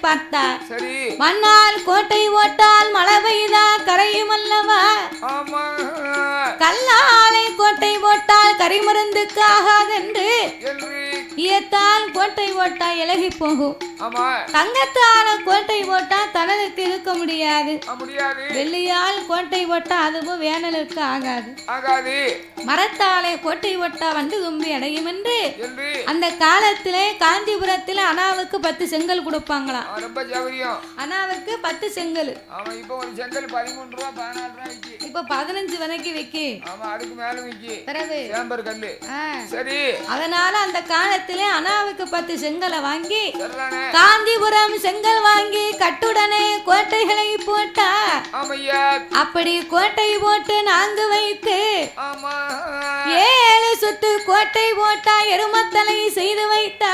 பார்த்தார். மண்ணால் கோட்டை ஓட்டால் மழை பெய்தா கரையும் அல்லவா, கல்லாலை கோட்டை ஓட்டால் கரிமருந்துக்கு ஆகாதென்று ஈயத்தால் கோட்டை ஓட்டா இலகி போகும், தங்கத்தால கோட்டை ஓட்டா தனதுக்கு இருக்க முடியாது, வெள்ளியால் கோட்டை ஓட்டா அதுவும் வேனலுக்கு ஆகாது, மரத்தாலே கோட்டை ஓட்டா வந்து கும்பி அடையும் என்று அந்த காலத்திலே காஞ்சிபுரத்தில் அனாவுக்கு 10 செங்கல் கொடுப்பாங்களாம். அனாவுக்கு 10 செங்கல். இப்ப 15 வரைக்கும் விக்கி. அதனால அந்த காலத்திலே அனாவுக்கு 10 செங்கலை வாங்கி காஞ்சிபுரம் செங்கல் வாங்கி கட்டுடனே கோட்டைகளை போட்டா, அப்படி கோட்டை போட்டு நான்கு வைத்து 7 சுத்து கோட்டை போட்டா எருமத்தலை செய்து வைத்தா,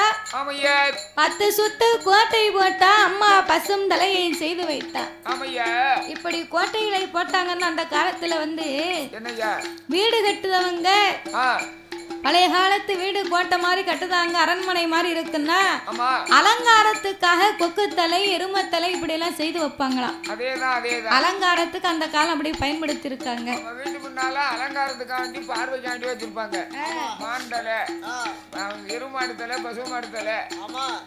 10 சுத்து கோட்டை போட்டா அம்மா பசும் தலையை செய்து வைத்தா. இப்படி கோட்டைகளை போட்டாங்கன்னு அந்த காலத்துல வந்து வீடு கட்டுதவங்க பழைய காலத்து வீடு கோட்டை மாதிரி கட்டுதாங்க, அரண்மனை மாதிரி இருக்குன்னா அலங்காரத்துக்காக கொக்குத்தலை எருமத்தலை இப்படி எல்லாம் செய்து வைப்பாங்களாம். அலங்காரத்துக்கு அந்த காலம் அப்படி பயன்படுத்தி இருக்காங்க. அலங்காரத்துக்காண்டி பார்வைக்காண்டி வச்சிருப்பாங்க. மாண்டலை, எருமாடுத்தலை, பசுமாடுத்தலை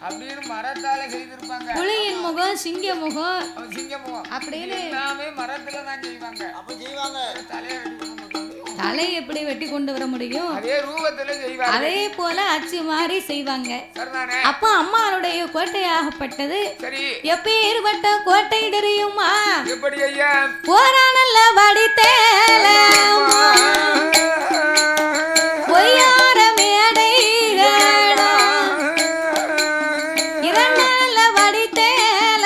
அப்படின்னு மரத்தால செய்திருப்பாங்க. புலியின் முகம், சிங்க முகம், அப்படின்னு எல்லாமே மரத்துல தான் செய்வாங்க. அப்ப செய்வாங்க. தலை எப்படி வெட்டி கொண்டு வர முடியும், அதே போல அச்சு மாதிரி செய்வாங்க. அப்ப அம்மாவுடைய கோட்டையாகப்பட்டது எப்பேற்பட்ட கோட்டை தெரியுமா, போரானல்ல வடித்தேல பொய்யார மேடைகள் இரண்டல்ல வடித்தேல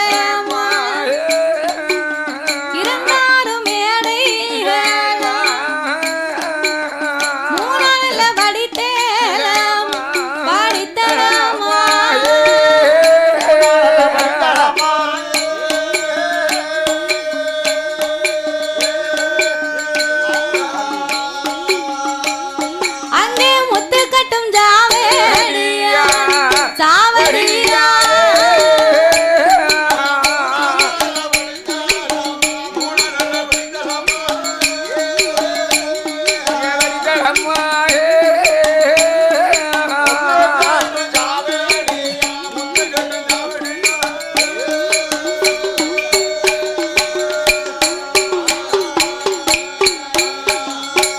இரண்டாறு மேடைகள் மூணல்ல வடித்தேல படித்தலமா அங்கே முத்து கட்டும் ஜாவடியா சாவடியா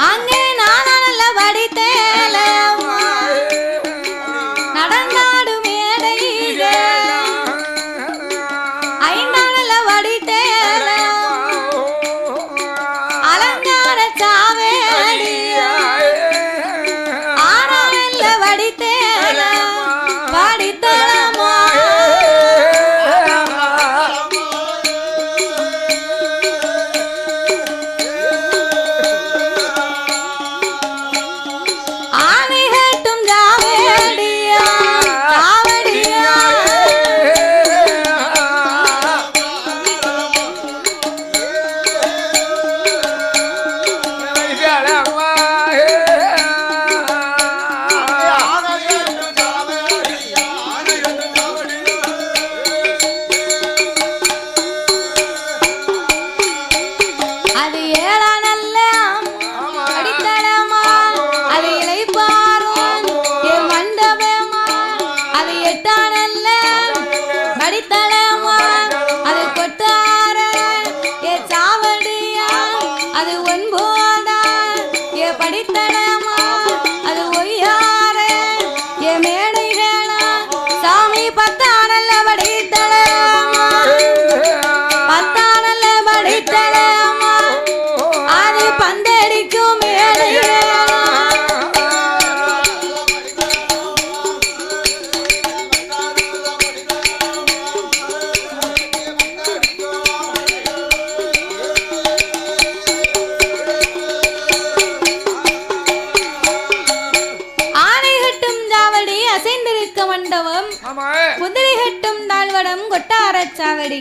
அங்கே நானல்ல வடித்தேல நடந்தாடு மேடைகள் ஐந்தானல்ல வடித்தேல அலங்கார சாவேடியா ஆறானல்ல வடித்தேல படித்தலமா ஆனை கட்டும் ஜாவேடியா சாவடியா அது ஏழானல்ல அடித்தளமா, அது இலைப்பாரும் என் மண்டபமா, அது எட்டானல்ல படித்தளமா, அது கொட்டார ஏ சாவடியா, அது 9 ஏ படித்தளமா, அது ஒய்யார ஏ மேடைகளா சாமி 10 படித்தளமா, 10 படித்தளமா, அது பந்தடிக்கும் மேடைகளா. ஆனை கட்டும் ஜாவடி அசைந்திருக்க மண்டபம், குதிரை கட்டும் தாழ்வடம் கொட்டார சாவடி,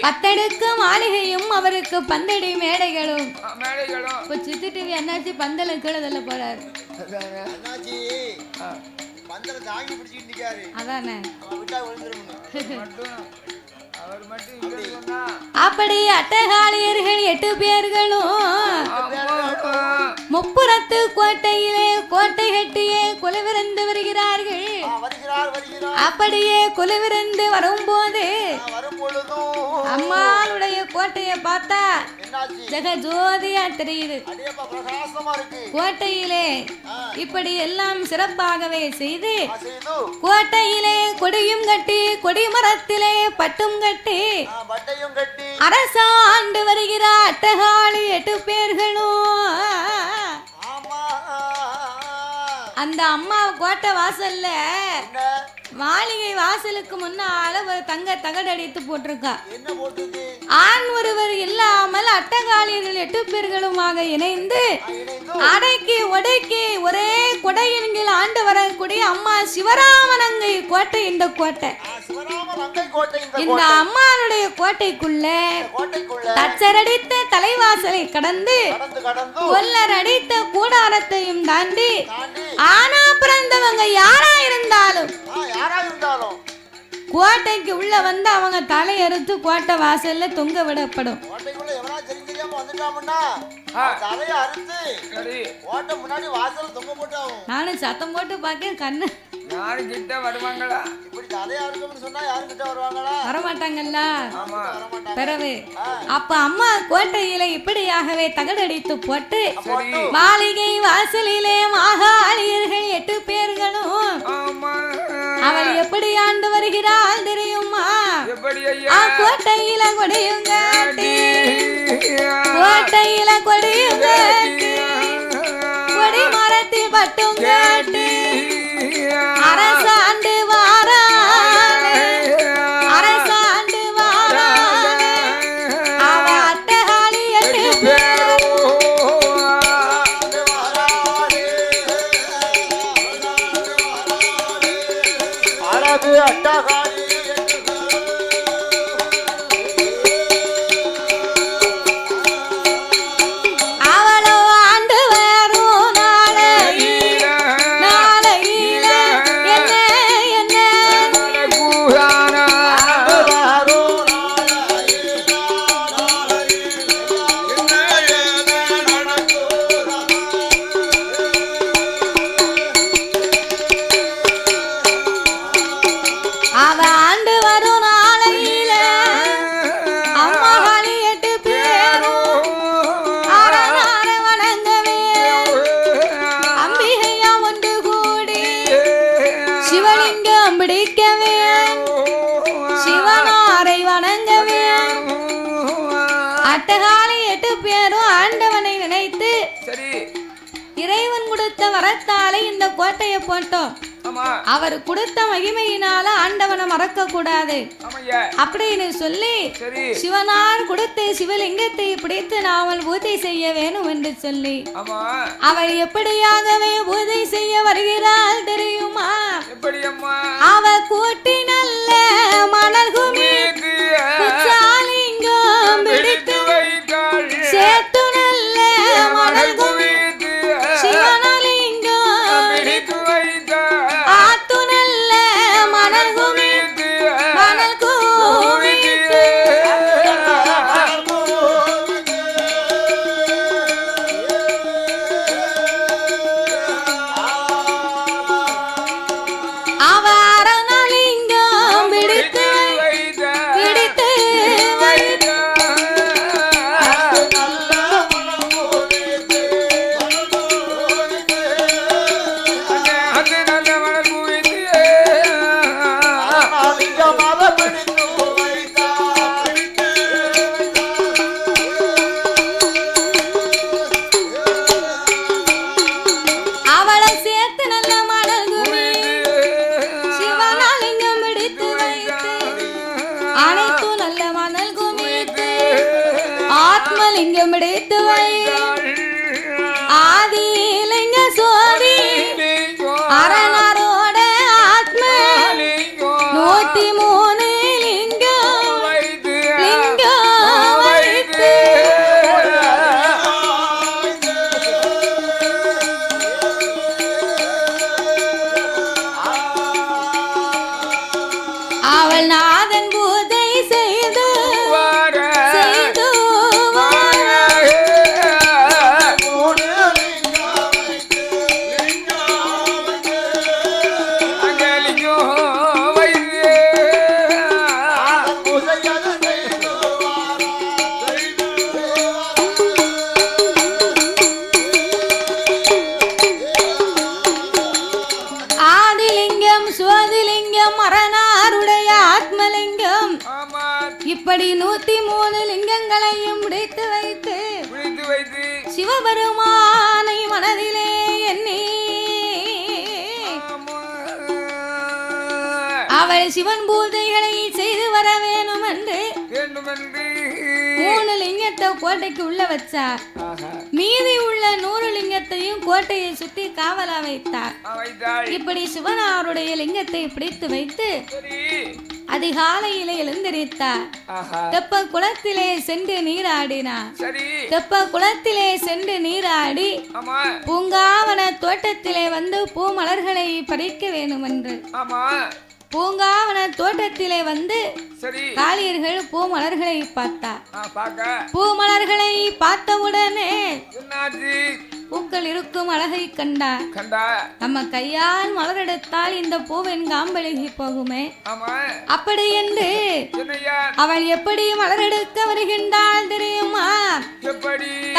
10 மாளிகையும் அவருக்கு பந்தடி மேடைகளும். இப்ப சித்தி டிவி அண்ணாச்சி பந்தல கீழதல்ல போறாரு. அதானே அவர் மட்டும் இல்லைன்னு சொன்னா அப்படி அட்டகாளியர்கள் 8 பேர்களும் முப்புறத்து கோட்டையிலே கோட்டை கட்டியே குலவிருந்து வருகிறார்கள். அப்படியே குலவிருந்து வரும்போது அம்மாளுடைய கோட்டையை பார்த்தா ஜெக ஜோதியா தெரியுது. கோட்டையிலே இப்படி எல்லாம் சிறப்பாகவே செய்து கோட்டையிலே கொடியும் கட்டி கொடிமரத்திலே பட்டும் கட்டி அரசாண்டு வருகிற அட்டகாளி 8 பேர்களும் அந்த அம்மா கோட்டை வாசல்ல மாளிகை வாசலுக்கு முன்னால ஒரு தங்க தகடு அடித்து போட்டிருக்கா. ஆண் ஒருவர் இல்லாமல் அட்டகாளியர்கள் 8 பேர்களுமாக இணைந்து அடக்கி ஒடுக்கி ஒரே கொடையின் கீழ் ஆண்டு வரக்கூடிய அம்மா சிவராமனங்கை கோட்டை. இந்த கோட்டை இந்த அம்மானுடைய கோட்டைக்குள்ள தச்சரடித்த தலைவாசலை கடந்து கொல்லர் அடித்த கூடாரத்தையும் தாண்டி ஆனா பிறந்தவங்க யாரா இருந்தாலும் கோட்டைக்கு உள்ள வந்து அவங்க தலையறுத்து கோட்டை வாசல்ல தொங்க விடப்படும். நானும் சத்தம் போட்டு பாக்கேன் கண்ணு யாரு கிட்ட வருவாங்களா? வரமாட்டாங்கல்ல. பிறகு அப்ப அம்மா கோட்டையில இப்படியாகவே தகடடித்து போட்டு மாளிகை வாசலிலே மாகாளியர்கள் 8 பேர்களும் அவள் எப்படி ஆண்டு வருகிறாள் தெரியுமா? கோட்டையில கொடியும் காட்டி கோட்டையில கொடியும் காட்டி கொடி மரத்தில் பட்டும் காட்டி அரசாண்டு வாராளே அரசாண்டு வாராளே அவ அட்டகாளி 8 பேரும் அழகு அட்டகாளி அட்டகாளி 8 பேரும் ஆண்டவனை நினைத்து இறைவன் கொடுத்த வரத்தாலே இந்த கோட்டையை போட்டோம். அவர் கொடுத்த மகிமையினால ஆண்டவனை மறக்க கூடாது அப்படின்னு சொல்லி சிவனார் கொடுத்த சிவலிங்கத்தை பிடித்து நாமல் பூஜை செய்ய வேணும் என்று சொல்லி அவள் எப்படியாகவே பூஜை செய்ய வருகிறாள் தெரியுமா? அவ கூட்டி நல்ல மணல் குமி குச்சாலிங்கம் பிடித்து சேத்து நல்ல மணல் குமி சிவனலிங்கம் பிடித்து ஆத்து நல்ல மணல் குமி மணல் குமித்து அவ அரணலிங்கம் பிடித்து பிடித்து அவளை சேர்த்து நல்ல மணல் குமி சிவனாலிங்கம் பிடித்து வைத்து அனைத்து நல்ல மணல் குமித்து ஆத்மலிங்கம் பிடித்து வை ஆதிலிங்க சோதி அரணரோட ஆத்ம 103 லிங்கம் லிங்கம் வைத்து அவள் நாதன் பூஜை செய்ய 3 லிங்கங்களையும் பிடித்து வைத்து வைத்து சிவபெருமானை மனதிலே எண்ணி அவள் சிவன் பூஜைகளை செய்து வர வேணும் என்று 3 லிங்கத்தை கோட்டைக்கு உள்ள வச்சார். மீதி உள்ள 100 லிங்கத்தையும் கோட்டையை சுத்தி காவலா வைத்தார். இப்படி சிவன் அவருடைய லிங்கத்தை பிடித்து வைத்து அதிகாலையிலே எழுந்திருத்தார். தெப்ப குளத்திலே சென்று நீராடினார். தெப்ப குளத்திலே சென்று நீராடி பூங்காவன தோட்டத்திலே வந்து பூ மலர்களை பறிக்க வேணும் என்று பூங்காவன தோட்டத்திலே வந்து காளியர்கள் பூ மலர்களை பார்த்தார். பூ மலர்களை பார்த்தவுடனே பூக்கள் இருக்கும் அழகை கண்டார். நம்ம கையால் மலர் எடுத்தால் இந்த பூவின் காம்பழுகி போகுமே, அப்படி என்று அவள் எப்படி மலர் எடுக்க வருகின்றாள் தெரியுமா?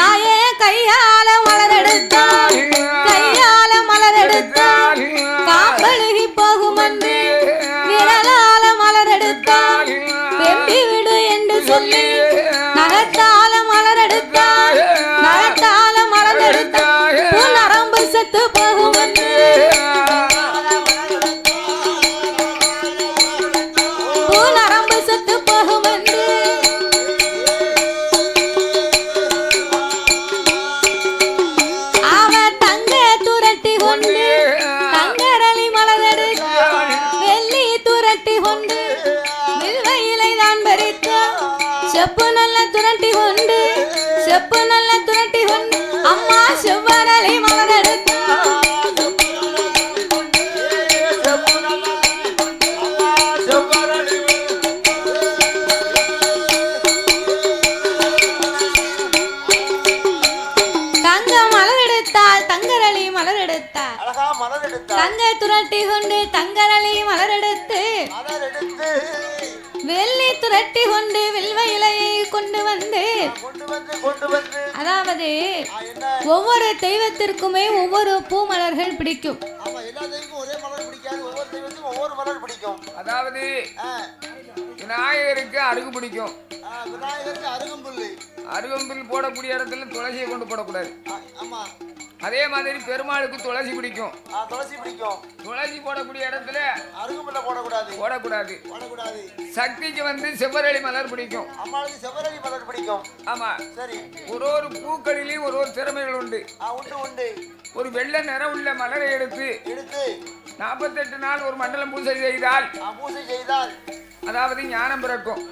தாயே கையால மலர் எடுத்தால் கையால மலர் எடுத்தால் காம்பழுகி போகும் என்று விரலால மலர் எடுத்தால் வெம்பி விடு என்று சொல்லி நகத்தால மலர் எடுத்தால் நகத்தால மலர் எடுத்தால் நரம்பு செத்து போகும் என்று நரம்பு செத்து போகும் என்று அவ தங்க துரட்டி கொண்டு தங்கரளி மலர் எடுத்து வெள்ளி துரட்டி கொண்டு வில்வையிலை தான் பறித்த செப்பு நல்ல துரட்டி கொண்டு செப்பு நல்ல துரட்டி கொண்டு அம்மா செவ்வரளி மலர் எடுத்த தங்க மலர் எடுத்தால் தங்கரளி மலர் எடுத்தார். தங்க துரட்டி கொண்டு தங்கரளி மலர் எடுத்து வெள்ளி துரட்டி கொண்டு வில்வ இலையை கொண்டு வந்து அதாவது ஒவ்வொரு தெய்வத்திற்குமே ஒவ்வொரு பூ மலர்கள் பிடிக்கும். அதாவது விநாயகருக்கு அருகு பிடிக்கும். அருகம்புல் போடக்கூடிய இடத்துல துளசியை கொண்டு போடக்கூடாது. அதே மாதிரி பெருமாளுக்கு துளசி பிடிக்கும். துளசி போடக்கூடிய இடத்துல அருகம்புல்ல போடக்கூடாது. சக்திக்கு வந்து செவ்வரளி மலர் பிடிக்கும். ஆமா, சரி. ஒரு பூக்களிலும் ஒரு திறமைகள் உண்டு. ஒரு வெள்ளை நிறம் உள்ள மலரை எடுத்து 48 நாள் ஒரு மண்டலம் பூஜை செய்தால் அதாவது ஞானம் பிறக்கும்.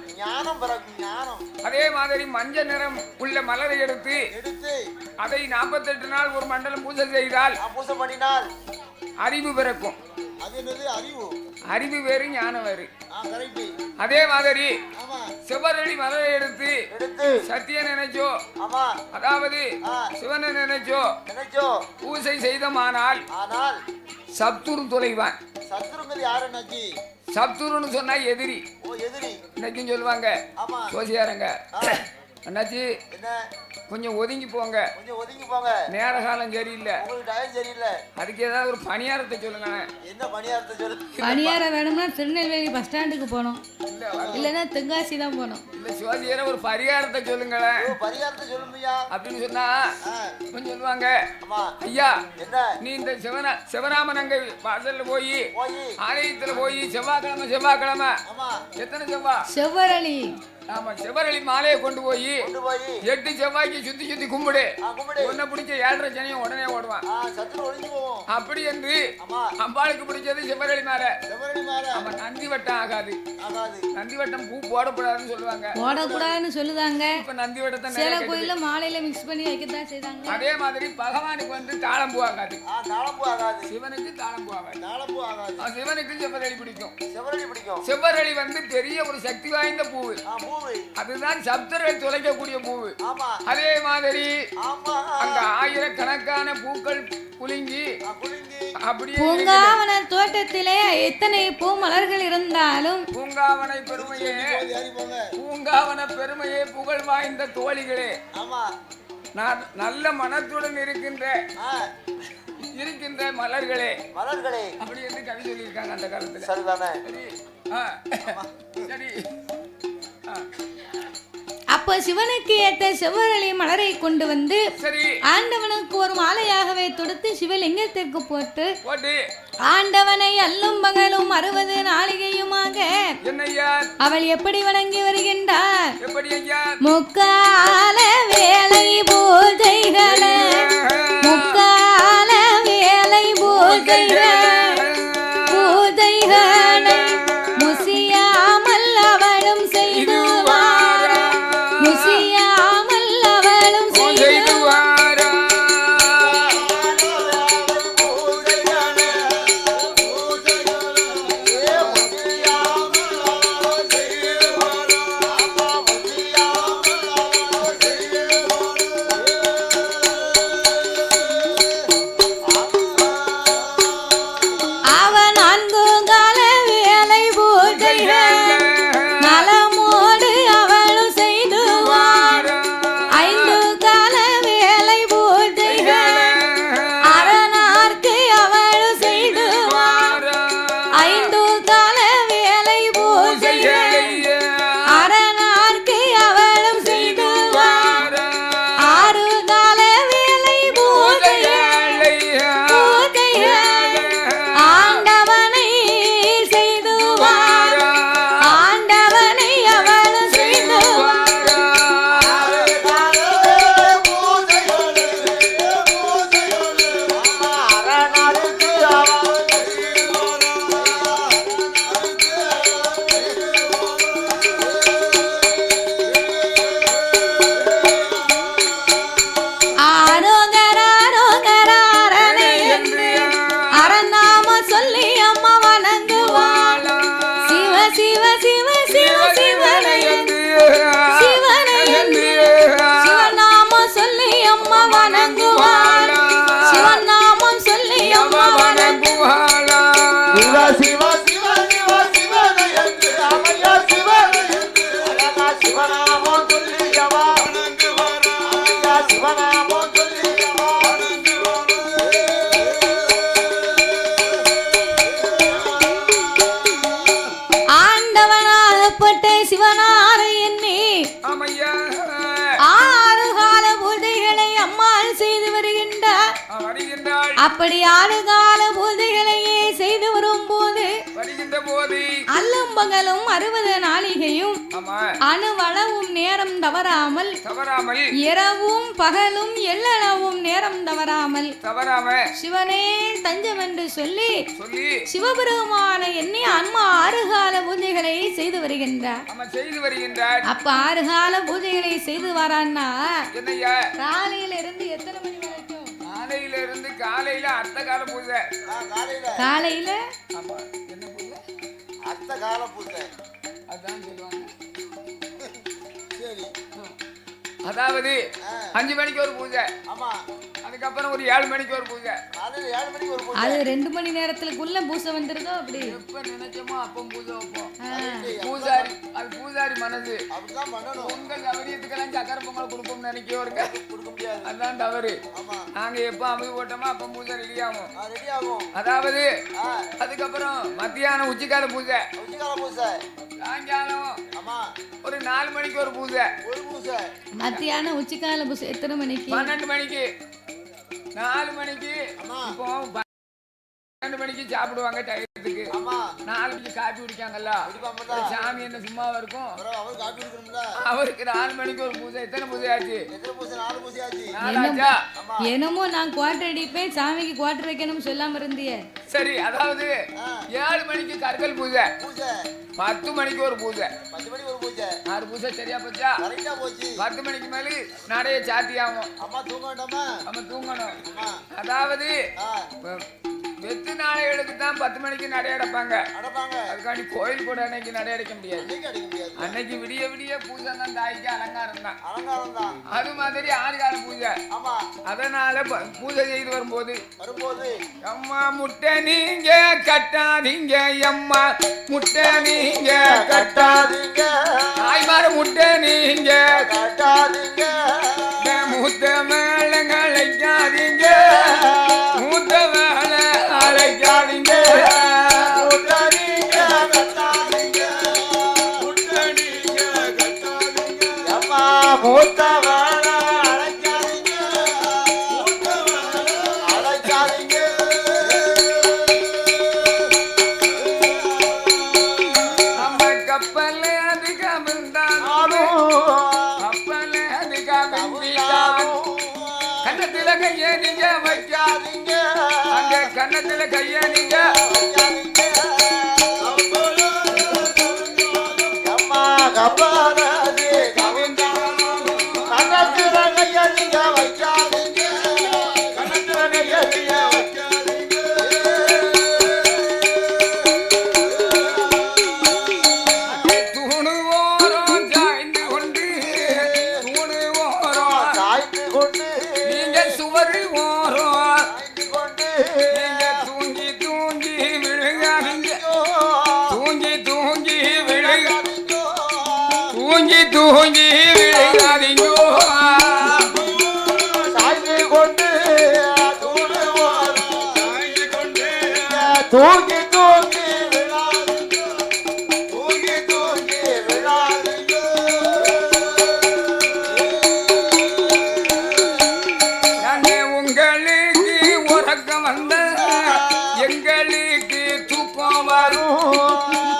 அதே மாதிரி மஞ்சள் நிறம் உள்ள மலரை எடுத்து அதை 48 நாள் ஒரு மண்டலம் பூஜை செய்தால் அறிவு பிறக்கும். அறிவு வேறு ஞானம் வேறு. அதே மாதிரி செவ்வரளி மலரை எடுத்து சத்திய நினைச்சோ அதாவது சிவனை நினைச்சோ பூஜை செய்தமானால் சத்துரு தொலைவான். சத்துருன்னு சொன்னா எதிரி. இன்னைக்கும் சொல்லுவாங்க சோசியாரங்க, அண்ணாச்சி கொஞ்சம் ஒதுங்கி போங்க, நேர காலம் சரியில்லை, அதுக்கு ஏதாவது ஒரு பணியாரத்தை சொல்லுங்க. என்ன பணியாரத்தை சொல்லு? பணியாரம் வேணும்னா திருநெல்வேலி பஸ் ஸ்டாண்டுக்கு போகணும், இல்லைன்னா தென்காசி தான் போகணும். இல்ல சிவாஜியார ஒரு பரிகாரத்தை சொல்லுங்களேன். பரிகாரத்தை சொல்லுங்கய்யா அப்படின்னு சொன்னா கொஞ்சம் சொல்லுவாங்க, ஐயா நீ இந்த சிவராமன் அங்க வாசல்ல போய் ஆலயத்துல போய் செவ்வாய்க்கிழமை எத்தனை செவ்வரளி ஆமா செவ்வரளி மாலையை கொண்டு போய் 8 செவ்வாய்க்கு சுத்தி கும்பிடு. உன்னை பிடிச்ச 7.5 சனியும் உடனே ஓடுவான். அப்படி என்று அம்பாளுக்கு பிடிச்சது செவ்வரளி மாலை. ஆமா, நந்தி வட்டம் ஆகாது. நந்தி வட்டம் பூ போடக்கூடாதுன்னு சொல்லுவாங்க. போடக்கூடாதுன்னு சொல்லுதாங்க. இப்ப நந்தி வட்டத்தை சில கோயில்ல மாலையில மிக்ஸ் பண்ணி வைக்கத்தான் செய்தாங்க. அதே மாதிரி பகவானுக்கு வந்து தாளம்பூ ஆகாது. சிவனுக்கு தாளம்பூ ஆகாது. சிவனுக்கு செவ்வரளி பிடிக்கும். செவ்வரளி வந்து பெரிய ஒரு சக்தி வாய்ந்த பூவு. அதுதான் சப்தரை தொலைக்கக்கூடிய பூவு. அதே மாதிரி அங்க ஆயிரக்கணக்கான பூக்கள் குலுங்கி அப்படியே பூங்காவன தோட்டத்திலே எத்தனை பூ மலர்கள் இருந்தாலும் பூங்காவன பெருமையே புகழ் வாய்ந்த தோழிகளே, நல்ல மனத்துடன் இருக்கின்ற மலர்களே அப்படி என்று கவி சொல்லியிருக்காங்க அந்த காலத்துல. சரி அப்போ சிவனுக்கு ஏத்த செவ்வரளி மலரை கொண்டு வந்து சரி ஆண்டவனுக்கு ஒரு மாலையாகவே தொடுத்து சிவலிங்கத்திற்கு போட்டு போட்டு ஆண்டவனை அல்லும் பகலும் 60 நாளிகையுமாக என்னையா அவள் எப்படி வணங்கி வருகின்றார் எப்படி ஐயா முக்கால வேலை பூஜைகளே முக்கால வேலை பூஜைகளே பூஜைகளை முசியாமல் அவளும் செய்துவார் முசியாமல் அவளும் செய்துவார் அவன் 4 கால வேலை பூஜைகள் நலமோடு அவளும் செய்துவார் 5 கால வேலை பூஜைகள் அரணார்க்கு அவளும் செய்துவார் 5 கால வேலை பூஜைகள் அரணார்க்கு அவளும் செய்துவார் 6 கால வேலை பூஜைகள் பூஜைகள் ஆண்டவனை செய்துவார் ஆண்டவனை அவளும் செய்துவார் ஆரோகராரோகராரணை என்று அரணாம சொல்லி அம்மா வணங்குவாள் சிவ சிவ சிவ சிவ சிவனை என்று சிவனை என்று சிவநாமம் சொல்லி அம்மா வணங்குவாள் சிவநாமம் சொல்லி அம்மா வணங்குவாள் சிவ சிவ சிவ சிவ சிவன என்று அம்மையா சிவன என்று அழகா சிவநாமம் சொல்லியவா அம்மையா சிவநாமம் சொல்லியவா ஆண்டவனாகப்பட்ட சிவனாரை எண்ணி ஆமையா 6 கால பூஜைகளை அம்மாள் செய்து வருகின்றார் வருகின்றாள் அப்படி 6 கால பூஜைகளையே செய்து வரும்போது வருகின்ற போது அல்லும் பகலும் 60 நாளிகையும் ஆமா அணுவளவும் நேரம் தவறாமல் தவறாமல் இரவும் பகலும் எல்லளவும் நேரம் தவறாமல் தவறாம சிவனே தஞ்சம் என்று சொல்லி சொல்லி சிவபெருமான எண்ணி அம்மா 6 கால பூஜைகளை செய்து வருகின்றார் நம்ம செய்து வருகின்றார் அப்ப 6 கால பூஜைகளை செய்து வரான்னா என்னய்யா காலையில இருந்து எத்தனை மணி வரைக்கும் காலையில இருந்து காலையில அர்த்த கால பூஜை காலையில காலையில ஆமா என்ன பூஜை அத்த கால பூஜை அதான் சொல்லுவாங்க சரி அதாவது 5 மணிக்கு ஒரு பூஜை ஆமா அதுக்கப்புறம் ஒரு 7 மணிக்கு ஒரு பூஜை காலையில 7 மணிக்கு ஒரு பூஜை அது 2 மணி நேரத்துக்குள்ள பூசை வந்துருதோ அப்படி எப்ப நினைச்சோமோ அப்ப பூஜை வைப்போம் ஆ. பூஜாரி அது பூஜாரி மனசு அப்படிதான் பண்ணணும் உங்க சௌரியத்துக்கெல்லாம் சக்கரை பொங்கல் கொடுப்போம்னு நினைக்கிறவருங்க கொடுக்க முடியாது அதுதான் தவறு ஆமா நாங்க எப்ப அமுது போட்டோமோ அப்ப பூஜை ரெடி ஆகும் ரெடி ஆகும் அதாவது அதுக்கப்புறம் மத்தியானம் உச்சிக்கால பூஜை உச்சிகால பூஜை சாயங்காலம் ஆமா ஒரு 4 மணிக்கு ஒரு பூஜை ஒரு பூஜை மத்தியானம் உச்சிக்கால பூசை எத்தனை மணிக்கு 12 மணிக்கு 4 மணிக்கு ஆமா. இப்போ 12 மணிக்கு சாப்பிடுவாங்க டயத்துக்கு ஆமா 4 மணிக்கு காப்பி குடிக்காங்கல்ல குடிப்பாங்கல்ல. சாமி என்ன சும்மாவா இருக்கும் அப்புறம் அவர் காப்பி குடிக்கணும்ல அவருக்கு 4 மணிக்கு ஒரு பூஜை எத்தனை பூஜை ஆச்சு எத்தனை பூஜை 4 பூஜை ஆச்சு 4 ஆச்சா என்னமோ நான் குவாட்டர் அடிப்பேன் சாமிக்கு குவாட்டர் வைக்கணும்னு சொல்லாம இருந்தியே சரி அதாவது 7 மணிக்கு கற்கள் பூஜை பூஜை 10 மணிக்கு ஒரு பூஜை 10 மணிக்கு ஒரு பூஜை 6 பூஜை சரியா போச்சா கரெக்டா போச்சு 10 மணிக்கு மேல நடைய சாத்தி ஆகும் அம்மா தூங்க வேண்டாமா நம்ம தூங்கணும் அம்மா அதாவது ஆ, வெத்து நாளைகளுக்கு தான் 10 மணிக்கு நடை அடைப்பாங்க அடப்பாங்க அதுக்காண்டி கோயில் கூட அன்னைக்கு நடை அடைக்க முடியாது இன்னைக்கு அடிக்க முடியாது அன்னைக்கு விடிய விடிய பூஜை தான் தாய்க்கு அலங்காரம் தான் அலங்காரம் தான் அது மாதிரி 6 கால பூஜை ஆமா அதனால பூஜை செய்து வரும்போது வரும்போது அம்மா முட்டை நீங்க கட்டாதீங்க அம்மா முட்டை நீங்க கட்டாதீங்க தாய்மார முட்டை நீங்க கட்டாதீங்க மூத்த மேளங்க அழைக்காதீங்க மூத்த மேள அழைக்காதீங்க கட்டாதீங்க கட்டாதீங்க கட்டாதீங்க அம்மா மூத்தவன அழைக்காதீங்க அழைக்காதீங்க நம்ம கப்பல்ல அது கமிழ்ந்தாலும் கப்பல்ல அது கமிழ்ந்தாலும் கன்னத்துல கைய நீங்க வைக்காதீங்க அந்த கன்னத்துல கைய நீங்க அம்மா கப்பானது கவிழ்ந்தாலும் கன்னத்துல கைய நீங்க வைக்காதீங்க கன்னத்துல கைய நீங்க வைக்காதீங்க தூணு ஓரம் சாய்ந்து கொண்டு தூணு ஓரம் சாய்ந்து கொண்டு நீங்க சுவரு ஓரம் சாய்ந்து கொண்டு நீங்க தூங்கி தூங்கி விழுகாதீங்க தூங்கி தூங்கி விழுக தூங்கி தூங்கி விழுகாதீங்க சாய்ந்து கொண்டு தூணு ஓரம் சாய்ந்து கொண்டு தூங்கி தூங்கி விழாதீங்க தூங்கி தூங்கி விழாதீங்க நானே உங்களுக்கு உறக்கம் வந்த எங்களுக்கு தூக்கம் வரும்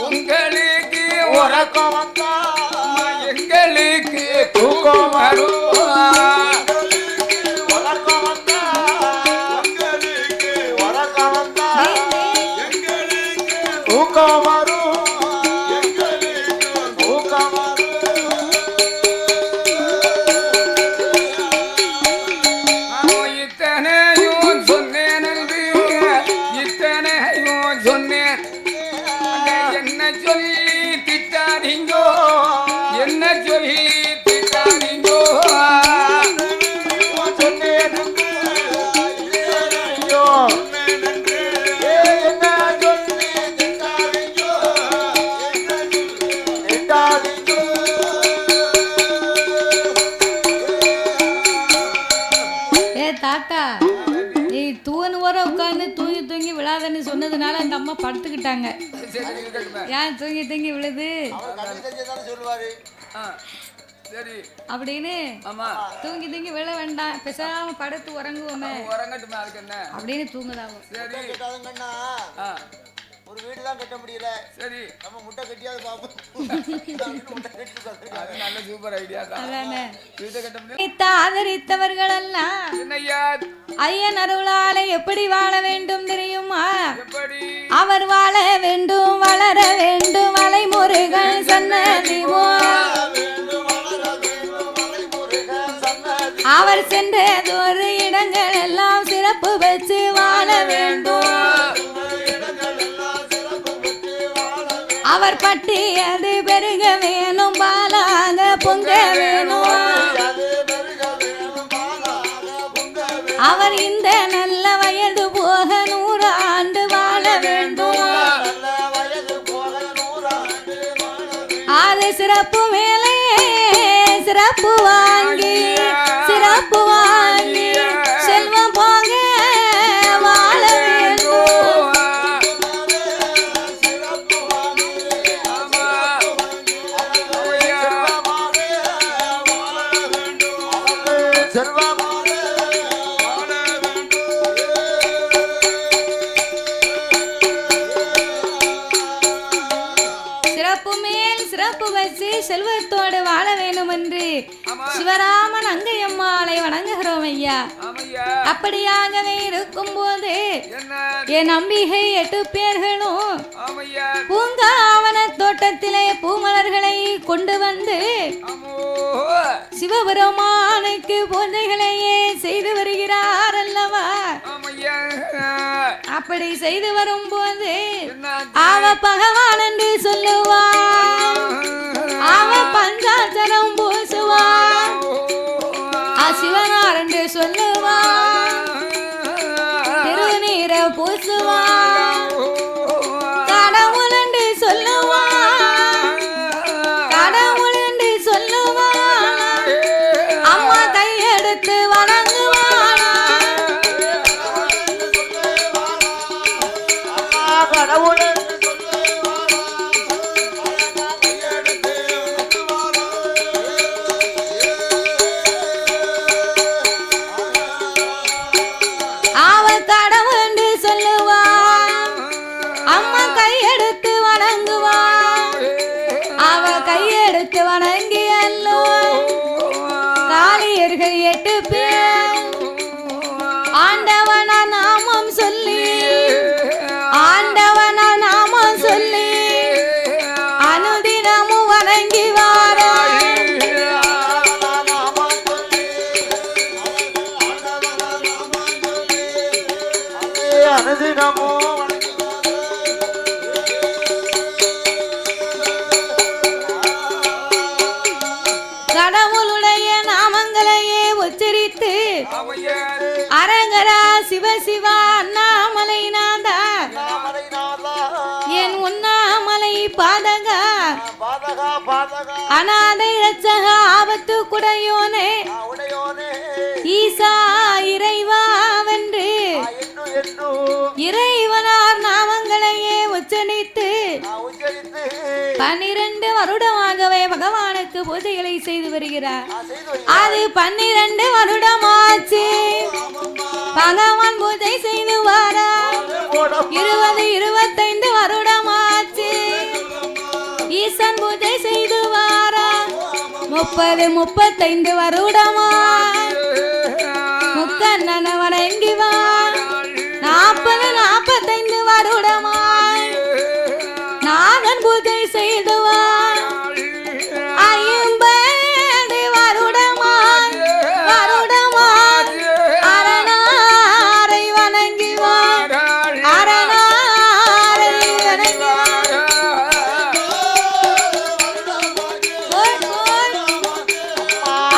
உங்களுக்கு உறக்கம் வந்தா எங்களுக்கு தூக்கம் வரும் உறக்கம் வந்தா உறக்கம் வந்தா தூக்கம் வரும் தூக்கம் வரும் இத்தனையும் சொன்னேன் என்று இத்தனையும் சொன்னேன் என்ன சொல்லி திட்டாதீங்கோ என்ன சொல்லி திட்டாதீங்கோ சொன்னேன் ஐயோ என்ன சொல்லி திட்டாதீங்கோ திட்டாதீங்கோ ஏ தாத்தா நீ தூணு வர உட்காந்து தூங்கி தூங்கி விழாதன்னு சொன்னதுனால அந்த அம்மா படுத்துக்கிட்டாங்க. சரி இருக்கட்டுமே. ஏன் தூங்கி தூங்கி விழுது அவர் கண்ணு தெரிஞ்சதானே சொல்லுவாரு ஆ, சரி அப்படின்னு ஆமா தூங்கி தூங்கி விழ வேண்டாம், பேசாம படுத்து உறங்குவோமே உறங்கட்டுமே அதுக்கு என்ன அப்படின்னு தூங்குதாங்க. சரி கேட்டாதுங்கன்னா ஆ, ஒரு வீடு தான் கட்ட முடியல சரி நம்ம முட்டை கட்டியாவது பார்ப்போம் முட்டை கட்டி உட்கார்ந்திருக்காங்க. அது நல்ல சூப்பர் ஐடியா தான் அதானே வீட்டை கட்ட முடியும் ஆதரித்தவர்கள் எல்லாம் என்னய்யா ஐயன் அருளால எப்படி வாழ வேண்டும் தெரியுமா? எப்படி அவர் வாழ வேண்டும் வளர வேண்டும் வளைமுருகன் சன்னதிவோ அவர் சென்றதொரு இடங்கள் எல்லாம் சிறப்பு வச்சு வாழ வேண்டும். அவர் பட்டியது பெருக வேணும் பாலாக பொங்க வேணும். அவர் இந்த நல்ல வயது போக 100 ஆண்டு வாழ வேண்டும். அது சிறப்பு மேலே சிறப்பு வாங்கி சிறப்பு வாங்கி செல்வம் போங்க வாழ வேண்டும். சிறப்பு மேல் சிறப்பு வச்சு செல்வத்தோடு வாழ வேண்டும் என்று சிவராமன் அங்கையம்மாளை வணங்குகிறோம் ஐயா. ஆமையா அப்படியாகவே இருக்கும் போது என்ன என் நம்பிகை 8 பேர்களும் ஆமையா பூங்காவன தோட்டத்திலே பூமலர்களை கொண்டு வந்து ஆமோ சிவபெருமானுக்கு பூஜைகளையே செய்து வருகிறார் அல்லவா. ஆமையா அப்படி செய்து வரும்போது என்ன அவ பகவான் என்று சொல்லுவான், அவ பஞ்சாச்சரம் பூசுவான், சிவனார் என்று சொல்லுவான், திருநீர பூசுவான், கடவுள் என்று சொல்லுவான், கடவுள் என்று சொல்லுவான், அம்மா கையெடுத்து வணங்குவான். கடவுளே காளியர்கள் 8 பேர் ஆண்டவனா நாமம் சொல்லி ஆண்டவனா நாமம் சொல்லி அனுதினமும் வணங்கி வாராய் அனுதினமும் கடவுளுடைய நாமங்களையே உச்சரித்து அரங்கரா சிவசிவா அண்ணாமலை நாதா என் உண்ணாமலை பாதகா அநாதை ரட்சக ஆபத்து குடையோனே ஈசா இறைவா வென்று இறைவனார் நாமங்களையே உச்சரித்து 12 வருடமாகவே பகவானுக்கு பூஜைகளை செய்து வருகிறார். அது 12 வருடமாச்சு பகவான் பூஜை செய்து வாரா. 20 25 வருடமாச்சு ஈசன் பூஜை செய்து வாரா. 30 35 வருடமா முக்கண்ணன வணங்கி வா. 40 45 வருடமா நாகன் பூஜை செய்துவான். 50 வருடமாய் அரணாரை வணங்குவான். அரணாரை வணங்குவான்.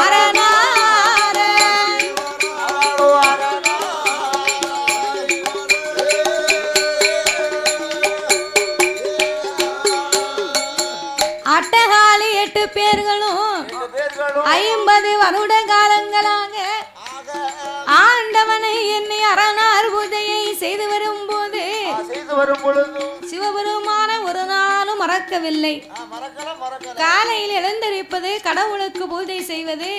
அரணாரை அட்டகாலி 8 பேர்களும் 50 வருட காலங்களாக ஆண்டவனை என்னை அரணார் பூஜையை செய்து வரும்போது சிவபெருமான ஒரு நாளும் மறக்கவில்லை. காலையில் எழுந்திருப்பது, கடவுளுக்கு பூஜை செய்வது,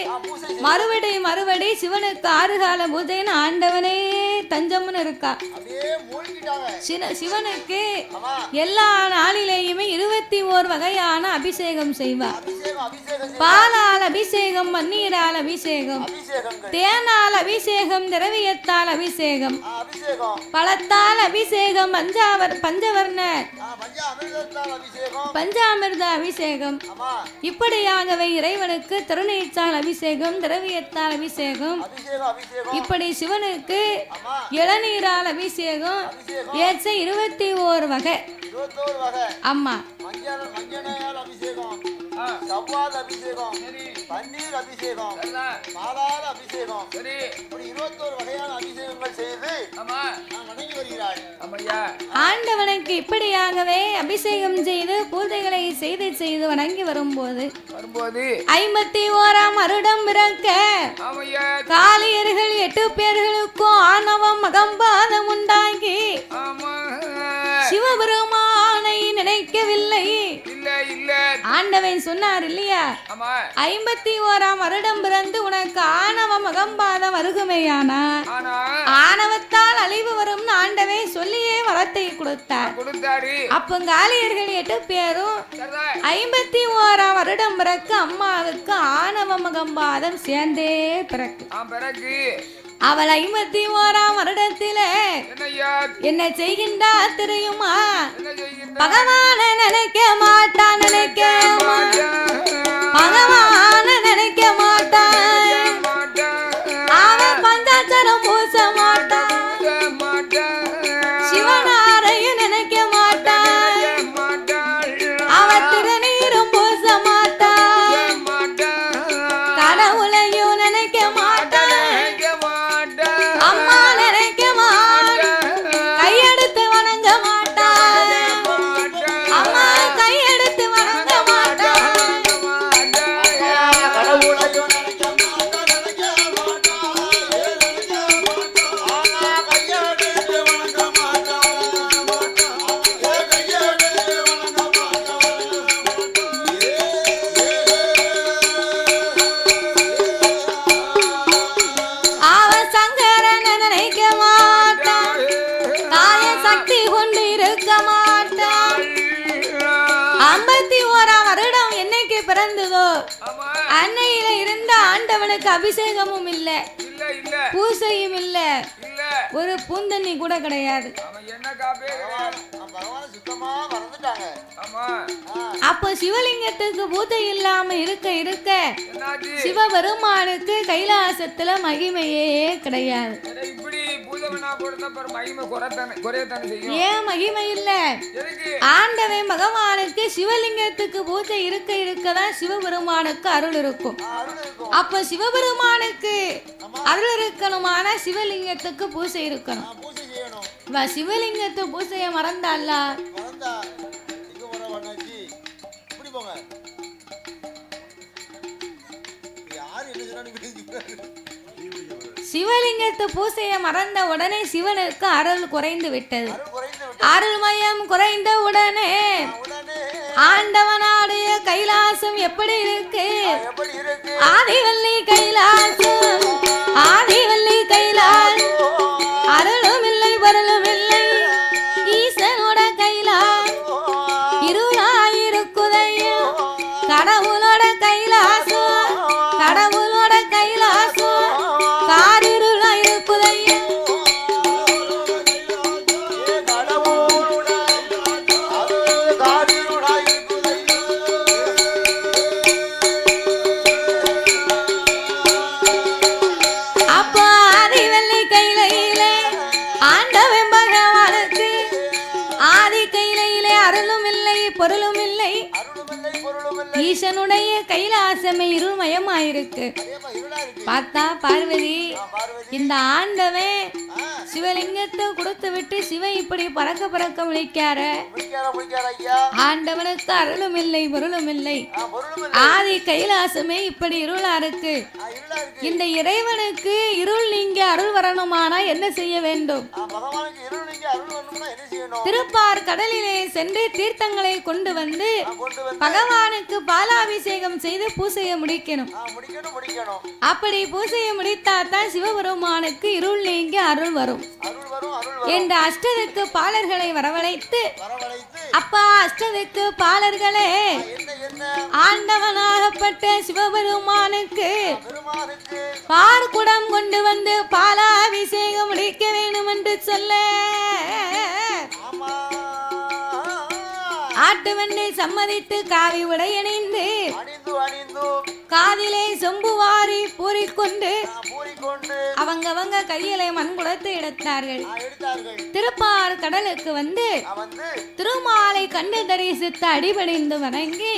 மறுபடி சிவனுக்கு 6 கால பூஜைன்னு ஆண்டவனே தஞ்சம்னு இருக்கா. சிவனுக்கு எல்லா நாளிலேயுமே 21 வகையான அபிஷேகம் செய்வார். பாலால் அபிஷேகம், பன்னீரால் அபிஷேகம், தேனால் அபிஷேகம், திரவியத்தால் அபிஷேகம், பழத்தால் அபிஷேகம், பஞ்சவர்ண பஞ்சாமிர்த அபிஷேகம். இப்படியாகவே இறைவனுக்கு திருநீற்றால் அபிஷேகம், திரவியத்தால் அபிஷேகம், இப்படி சிவனுக்கு இளநீரால் அபிஷேகம் ஏற்ற 21 வகை. அம்மா செவ்வாய் அபிஷேகம், பன்னீர் அபிஷேகம், பாலால் அபிஷேகம், இப்படி 21 வகையான அபிஷேகங்கள் செய்து வணங்கி வருகிறாள். ஆண்டவனுக்கு இப்படியாகவே அபிஷேகம் செய்து பூஜைகளை செய்து வணங்கி வரும்போது 51ஆம் வருடம் பிறக்க காளியர்கள் 8 பேர்களுக்கும் ஆணவம் அகம்பாதம் உண்டாகி சிவபெருமானை நினைக்கவில்லை. ஆண்டவன் சொன்னார் இல்லையா, 51ஆம் வருடம் பிறந்து உனக்கு ஆணவம் அகம்பாதம் வருகுமையானா ஆணவத்தால் அழிவு வரும் ஆண்டவன் சொல்லியே வரத்தை கொடுத்தார். அப்ப காளியர்கள் 8 பேரும் 51ஆம் வருடம் பிறக்க அம்மாவுக்கு ஆணவம் அகம்பாதம் சேர்ந்தே பிறகு அவள் 51ஆம் வருடத்தில என்ன செய்கின்றா தெரியுமா? பகவான நினைக்க மாட்டான், பகவான நினைக்க மாட்டான், அவன் பஞ்சாச்சரம் பூச மாட்டான், சிவனாரையும் நினைக்க மாட்டான், அவன் திருநீரும் பூச மாட்டான், கடவுளையும் நினைக்க மாட்டான், அம்மா நினைக்க மாட்டான், கையெடுத்து வணங்க மாட்டான், அம்மா கையெடுத்து வணங்க மாட்டான், கடவுளையும் நினைக்க மாட்டான், கையெடுத்து வணங்க அவன் சங்கரனை நினைக்க மாட்டான், தாய சக்தி கொண்டு இருக்க மாட்டான். 51ஆம் வருடம் என்னைக்கு பிறந்ததோ அன்னையில இருந்த ஆண்டவன் ஆண்டவனுக்கு அபிஷேகமும் இல்ல இல்ல இல்ல பூசையும் இல்ல இல்ல ஒரு பூந்தண்ணி கூட கிடையாது. அவன் என்ன காப்பே கிடையாது. பகவான் சுத்தமா மறந்துட்டாங்க. ஆமா அப்போ சிவலிங்கத்துக்கு பூஜை இல்லாம இருக்க இருக்க என்னாச்சு சிவபெருமானுக்கு கைலாசத்துல மகிமையே கிடையாது. இப்படி பூஜை பண்ணா போடுறத பாரு மகிமை குறையத்தானே செய்யும். ஏன் மகிமை இல்ல? எதுக்கு ஆண்டவன் பகவானுக்கு சிவலிங்கத்துக்கு பூஜை இருக்க இருக்கதான் சிவபெருமானுக்கு அருள் இருக்கும். அருள் இருக்கும். அப்ப சிவபெருமானுக்கு அருள் இருக்கணுமான சிவலிங்கத்துக்கு பூஜை இருக்கணும். பூஜை செய்யணும். சிவலிங்கத்து பூஜையை மறந்தால மறந்தா எங்க போற பண்ணாச்சு இப்படி போங்க. யாரு என்ன சொன்னாலும் சிவலிங்கத்து பூசையை மறந்த உடனே சிவனுக்கு அருள் குறைந்து விட்டது. அருள் குறைந்து விட்டு அருள்மயம் குறைந்த உடனே உடனே ஆண்டவனாடைய கைலாசம் எப்படி இருக்கு? எப்படி இருக்கு? ஆதிவல்லி கைலாசம், ஆதிவல்லி கைலாசம், அருளும் இல்லை பொருளும் இல்லை ஈசனோட கைலாசம் இருளாயிருக்குதையா. கடவுளோட கைலாசம், கடவுளோட கைலாசம் காரிருளாயிருக்குதையா. அப்போ ஆதிவல்லி கையிலே ஆண்டவன் பகவானுக்கு ஆதி கையிலே அருளும் இல்லை பொருளும் இல்லை ஈசனுடைய கைலாசமே இருள்மயமாயிருக்கு. பார்த்தா பார்வதி இந்த ஆண்டவன் சிவலிங்கத்தை கொடுத்து விட்டு சிவ இப்படி பறக்க பறக்க விழிக்கார. ஆண்டவனுக்கு அருளும் இல்லை பொருளும் இல்லை ஆதி கைலாசமே இப்படி இருளா இருக்கு. இந்த இறைவனுக்கு இருள் நீங்க அருள் வரணுமானா என்ன செய்ய வேண்டும்? திருப்பார் கடலிலே சென்று தீர்த்தங்களை கொண்டு வந்து பகவானுக்கு பாலாபிஷேகம் செய்து பூசையை முடிக்கணும். அப்படி பூசையை முடித்தாத்தான் சிவபெருமானுக்கு இருள் நீங்க அருள் வரும் என்ற அஷ்டதிக்கு பாலர்களை வரவழைத்து, அப்பா அஷ்டதிக்கு பாலர்களே ஆண்டவனாகப்பட்ட சிவபெருமானுக்கு பார்க்குடம் கொண்டு வந்து பாலாபிஷேகம் முடிக்க வேண்டும் என்று சொல்ல ஆட்டுவண்ணை சம்மதித்து காவி உடையணிந்து காதிலே சொம்புவாரி பூரிக்கொண்டு அவங்க கையிலே மண்குடத்தை எடுத்தார்கள். திருப்பார் கடலுக்கு வந்து திருமாலை கண்டு தரிசித்து அடிபணிந்து வணங்கி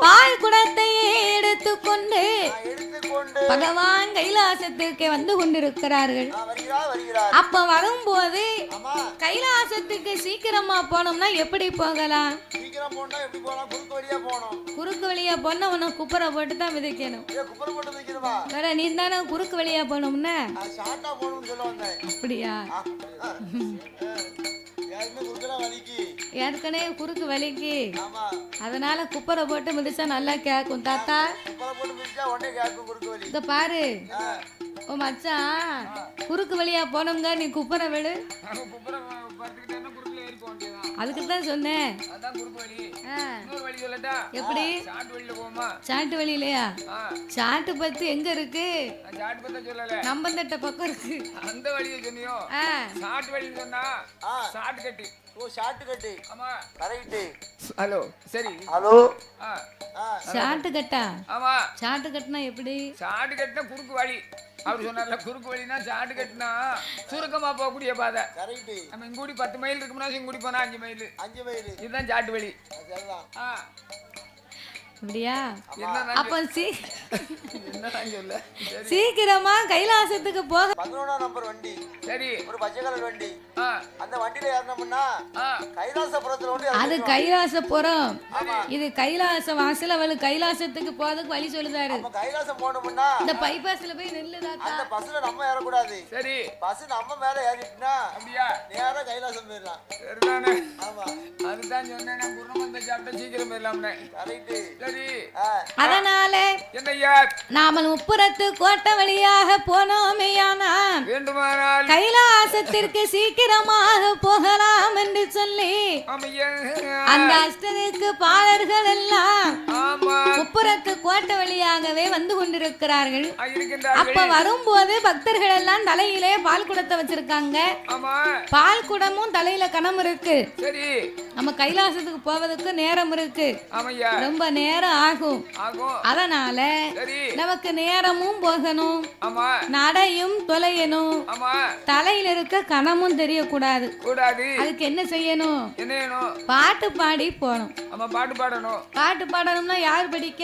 பால் குடத்தையே எடுத்துக்கொண்டு பகவான் கைலாசத்திற்கு வந்து கொண்டிருக்கிறார்கள். அப்ப வரும்போது கைலாசத்துக்கு சீக்கிரமா போனோம்னா எப்படி போகலாம்? குறுக்கு வழியா போனா உன்னை குப்பரை போட்டு தான் விதைக்கணும். வேற நீ தானே குறுக்கு வழியா போனோம்னா அப்படியா? ஏற்கனவே குறுக்கு வலிக்கு அதனால குப்பரை போட்டு மிதிச்சா நல்லா கேக்கும். தாத்தா இத பாரு ஓ மச்சான் குறுக்கு வழியா போனோங்க நீ குப்பரை விடு. அதுக்கு தான் சொன்னேன். எப்படி சாட்டு வழியிலையா? சாட்டு பத்து எங்க இருக்கு? நம்பந்தட்ட பக்கம் இருக்கு. அந்த வழியை சொன்னியோ? சாட்டு வழி சொன்னா சாட்டு கட்டி. ஓ ஷார்ட் கட். ஆமா கரெக்ட். ஹலோ சரி ஹலோ ஷார்ட் கட்டா? ஆமா ஷார்ட் கட்னா எப்படி? ஷார்ட் கட்னா குறுக்கு வழி. அவர் சொன்னார்ல குறுக்கு வழினா ஷார்ட் கட்னா சுருக்கமா போகக்கூடிய பாதை. கரெக்ட். நம்ம இங்கூடி 10 மைல் இருக்கும்னா இங்கூடி போனா 5 மைல். 5 மைல். இதுதான் ஷார்ட் வழி. அதெல்லாம் அப்படியா? அப்ப என்னதான் சொல்ல சீக்கிரமா கைலாசத்துக்கு போக 11ஆம் நம்பர் வண்டி. சரி ஒரு பச்சை கலர் வண்டி. அந்த வண்டியில ஏறணும்னா கைலாசபுரத்துல வந்து அது கைலாசபுரம். இது கைலாச வாசல். அவளு கைலாசத்துக்கு போறதுக்கு வழி சொல்லுதாரு. நம்ம கைலாசம் போகணும்னா இந்த பைபாஸ்ல போய் நில்லுதா. அந்த பஸ்ல நம்ம ஏறக்கூடாது. சரி பஸ் நம்ம மேல ஏறிட்டுனா அப்படியா நேரா கைலாசம் போயிடலாம். சரிதானே? ஆமா அதுதான் சொன்னேன். குருமந்த சாப்பிட்ட சீக்கிரம் போயிடலாம்னே. கரெக்ட். அதனால நாம முப்புறத்து கோட்டை வழியாக போனோமேயானா வேண்டுமானால் கைலாசத்திற்கு சீக்கிரமாக போகலாம் என்று சொல்லி அந்த அஷ்டதிக்கு பாலர்கள் எல்லாம் முப்புறத்து கோட்டை வழியாகவே வந்து கொண்டிருக்கிறார்கள். அப்ப வரும்போது பக்தர்கள் எல்லாம் தலையிலே பால் குடத்தை வச்சிருக்காங்க. பால் குடமும் தலையில கணம் இருக்கு. நம்ம கைலாசத்துக்கு போவதுக்கு நேரம் இருக்கு, ரொம்ப நேரம் ஆகும். அதனால நமக்கு நேரமும் போகணும், நடையும் தொலையணும், தலையில இருக்க கணமும் தெரியக்கூடாது. அதுக்கு என்ன செய்யணும்? பாட்டு பாடி போகணும். பாட்டு பாடணும்னா யார் படிக்க?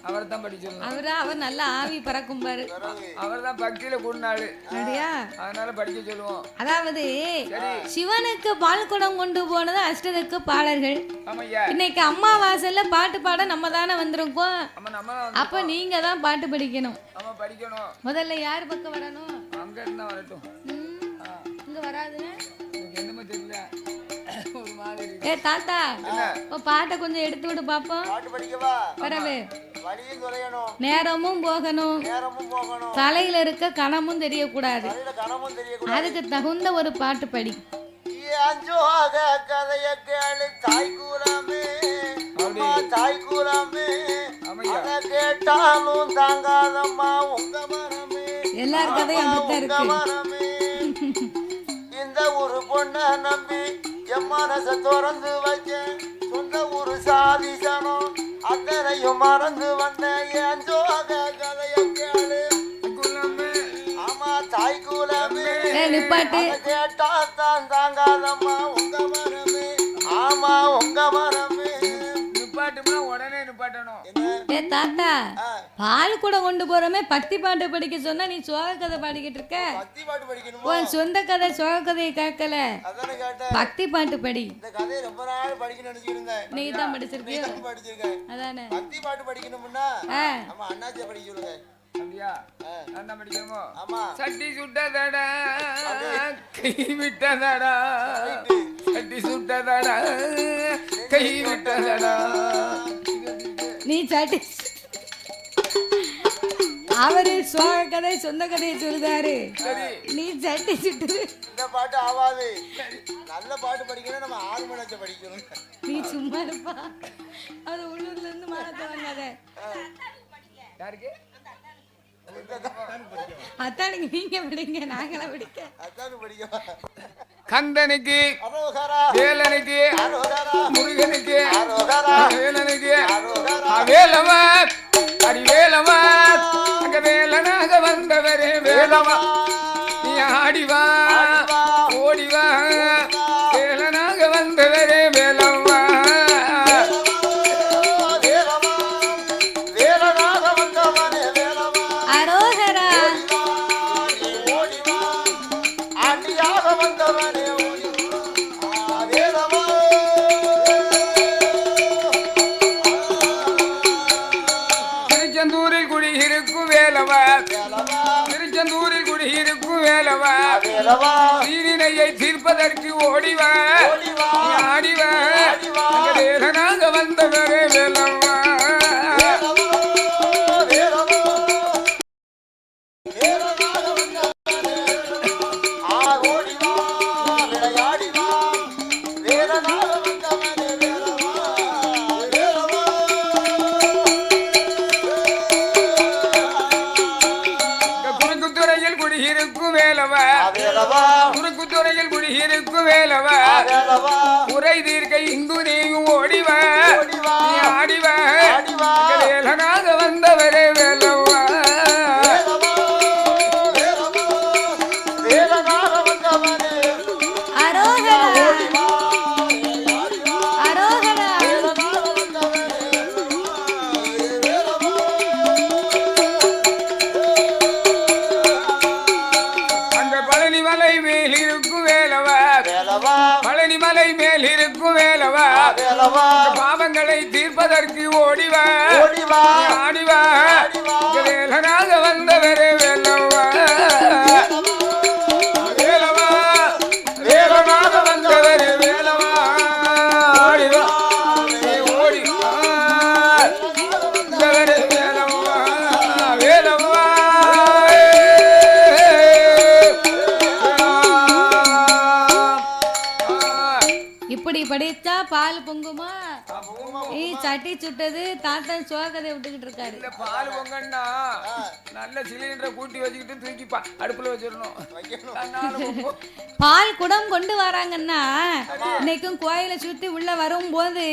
அவர் நல்ல ஆவி பறக்கும் பாரு. அவர்தான் பக்தியில கூடினாரு, அதனால படிக்க சொல்லுவோம். அதாவது சிவனுக்கு பால் குடம் கொண்டு போனது அஷ்டதிக்கு பாலர்கள். இன்னைக்கு அம்மாவாசையில பாட்டு பாட நம்ம தானே வந்திருக்கோம். அப்ப நீங்க தான் பாட்டு படிக்கணும். முதல்ல யார் பக்கம் வரணும்? அங்க இருந்தா வரட்டும், இங்க வராதுன்னு என்னமோ தெரியல. ஏ தாத்தா, பாட்டை கொஞ்சம் எடுத்து விடு பாப்போம். நேரமும் போகணும், தலையில இருக்க கணமும் தெரியக்கூடாது. அதுக்கு தகுந்த ஒரு பாட்டு படி. எல்லார் கதையும் அப்படித்தான் இருக்கு. இந்த ஒரு பொண்ண நம்பி என் மனச திறந்து வச்ச, சொந்த ஒரு சாதிசனம் அத்தனையும் மறந்து வந்த என் ஜோக கதைய கேளு. ஆமா தாய் குலமே, கேட்டா தான் தாங்காதம்மா உங்க மரமே. ஆமா உங்க மரமே. உடனே நிப்பாட்டணும். ஏ தாத்தா, பால் கூட கொண்டு போறோமே பக்தி பாட்டு படிக்க சொன்னா நீ சோக கதை பாடிக்கிட்டு இருக்க. பக்தி பாட்டு படிக்கணுமா? உன் சொந்த கதை சோக கதையை கேட்கல, பக்தி பாட்டு படி. இந்த கதையை ரொம்ப நாள் படிக்கணும்னு நினைச்சிட்டு இருந்தேன். நீ தான் படிச்சிருக்கியா? படிச்சிருக்கேன். அதானே பக்தி பாட்டு படிக்கணும்னா நம்ம அண்ணாச்சியை படிக்க சொல்லுங்க. அப்படியா? அண்ணா படிக்கணுமோ? ஆமா. சட்டி சுட்டதடா கை விட்டதடா, சட்டி சுட்டதடா கை விட்டதடா. நீ சட்டி அவரு சோக கதை சொந்த கதையை சொல்லுதாரு, நீ சட்டி சுட்டு. இந்த பாட்டு ஆவாது. நல்ல பாட்டு படிக்கணும், நம்ம 6 மணி நேரத்தை படிக்கணும். நீ சும்மா இருப்பா. அது உள்ளூர்ல இருந்து மாறத்தை வந்தாத. யாருக்கு? அத்தானுக்கு நீங்க படிங்க, நாங்களா படிக்க. அத்தானு படிக்க. கந்தனுக்கு வேலனுக்கு முருகனுக்கு வேலனுக்கு வேலவா அடி வேலவா, அங்க வேலனாக வந்தவரே வேலவா, நீ ஆடிவா ஓடிவா, வேலனாக வந்தவரே வேலவா. திருச்செந்தூரில் குடியிருக்கும் வேலவா, திருச்செந்தூரில் குடியிருக்கும் வேலவா, தீரினையை தீர்ப்பதற்கு ஓடிவா ஆடிவா, வேலனாக வந்தவரே வேலவா. குறுக்குத்துறையில் குடியிருக்கும் வேலவா, குறை தீர்க்க இங்கு நீயும் ஓடிவா ஆடிவா, வேலனாக வந்தவரே வேலவா. பழனிமலை மேல் இருக்கும் வேலவா, பாவங்களை தீர்ப்பதற்கு ஓடிவா ஆடிவா, வேலனாக வந்தவரே வேலவா. வேலவா வேலனாக வந்தவரே வேலவா ஆடிவா. சட்டி சுட்டது தாத்தன் சோகதை விட்டுக்கிட்டு இருக்காரு. இல்ல பால் பொங்கன்னா நல்ல சிலிண்டரை கூட்டி வச்சுக்கிட்டு தூக்கி அடுப்புல வச்சிடணும். பால் குடம் கொண்டு வராங்கன்னா இன்னைக்கும் கோயில சுத்தி உள்ள வரும்போது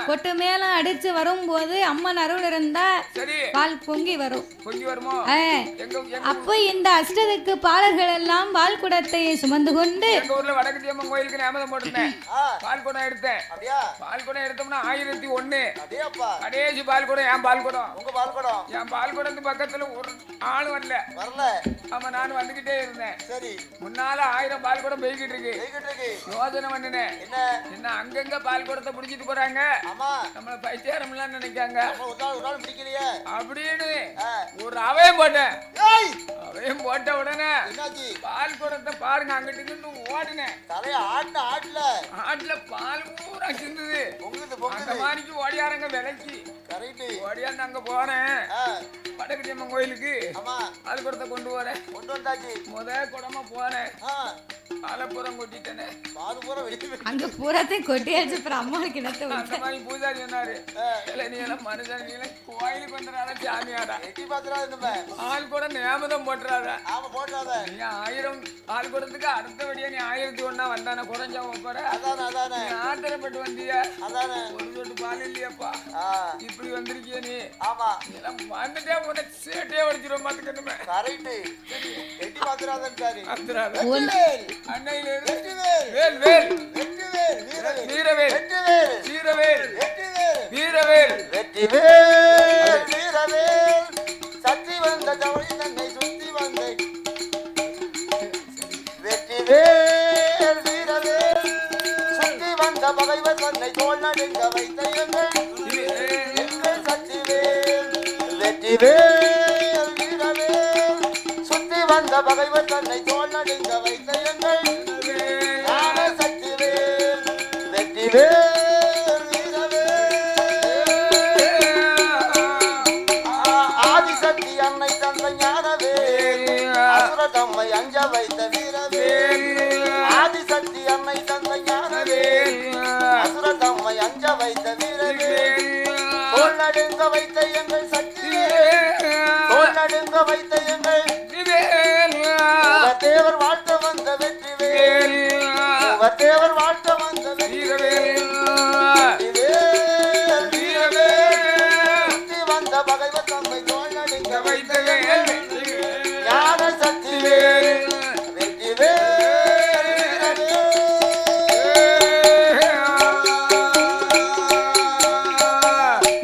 கொட்டு மேல அடிச்சு வரும்போது அம்மன் அருள் இருந்தா பால் பொங்கி வரும். பொங்கி வருமோ? அப்ப இந்த அஷ்டதிக்கு பாலர்கள் எல்லாம் பால் குடத்தை சுமந்து கொண்டு எங்க ஊர்ல வடக்கு அம்மன் கோயிலுக்கு ஞாபகம் போட்டுட்டேன். பால் குடம் எடுத்தேன். பால் குடம் எடுத்தோம்னா 1001 கடைசி பால் குடம் என் பால் குடம். உங்க பால் குடம்? என் பால் குடத்து பக்கத்துல ஒரு ஆள் வரல. ஆமா நான் வந்துகிட்டே இருந்தேன். சரி முன்னால 1000 பால் குடம் போய்கிட்டு இருக்கு. யோசனை பண்ணினேன் என்ன அங்கங்க பால் குடத்தை பிடிச்சிட்டு போறாங்க. நம்மள பைத்தியாரம் எல்லாம் நினைக்காங்க அப்படின்னு ஒரு அவையம் போட்டேன். அவையம் போட்ட உடனே பால் குடத்தை பாருங்க அங்கிட்டு ஓடினேன். ஆட்டுல பால் பூரா சிந்துது. அந்த மாதிரிக்கு ஓடியாரங்க விலைக்கு ஓடியாந்து அங்க போறேன். வடக்கு அம்மன் கோயிலுக்கு பால் குடத்தை கொண்டு வரேன். முத குடமா போறேன். பாலப்புறம் கொட்டிட்டேனே. அங்க பூராத்தையும் கொட்டியாச்சு. அப்புறம் அம்மாவுக்கு கிணத்து அந்த மாதிரி பூஜாரி சொன்னாரு, நீ எல்லாம் மனுஷன் நீ எல்லாம் கோயிலுக்கு வந்துடாத சாமியாடா. பால் குடம் நியமதம் போட்டுறாத. நீ 1000 பால் குடத்துக்கு அடுத்தபடியா நீ 1001 வந்தானே குறைஞ்சா போற. ஆத்திரப்பட்டு வந்தியா? ஒரு சொட்டு பால் இல்லையாப்பா இப்படி வந்திருக்கிய நீ. எல்லாம் வந்துட்டே உனக்கு சேட்டையே உடைச்சிரும் பாத்துக்கணுமே. அன்னையில வேல் வேல் வீரவேல் வீரவேல் வீரவேல் வெற்றிவேல் வீரவேல் சத்தி வந்த ஜவுளி தன்னை சுத்தி வந்த வெற்றிவேல் வீரவேல் சுத்தி வந்த பகைவர் தன்னை தோல் நடுங்க வைத்த எங்கள் சத்திவேல் வெற்றிவேல் வீரவேல் சுத்தி வந்த பகைவர் தன்னை தோல் நடுங்க வைத்த எங்கள் ஞான சத்திவேல் வெற்றிவேல் ஆதிசக்தி அன்னை தந்த ஞானவேல் அசுர தம்மை அஞ்ச வைத்த வீரவேல் ஆதிசக்தி அன்னை தந்த ஞானவேல் அசுர தம்மை அஞ்ச வைத்த வீரவேல் தோல் நடுங்க வைத்த எங்கள் சக்திவேல் தோல் நடுங்க வைத்த எங்கள் தேவர் வாழ்த்த வந்த வெற்றிவேல் தேவர் வாழ்த்த வந்த வீரவேல் சுத்தி வந்த பகைவர் தம்மை தோல் நடுங்க வைத்த ஞான சக்திவேல் வெற்றிவேல்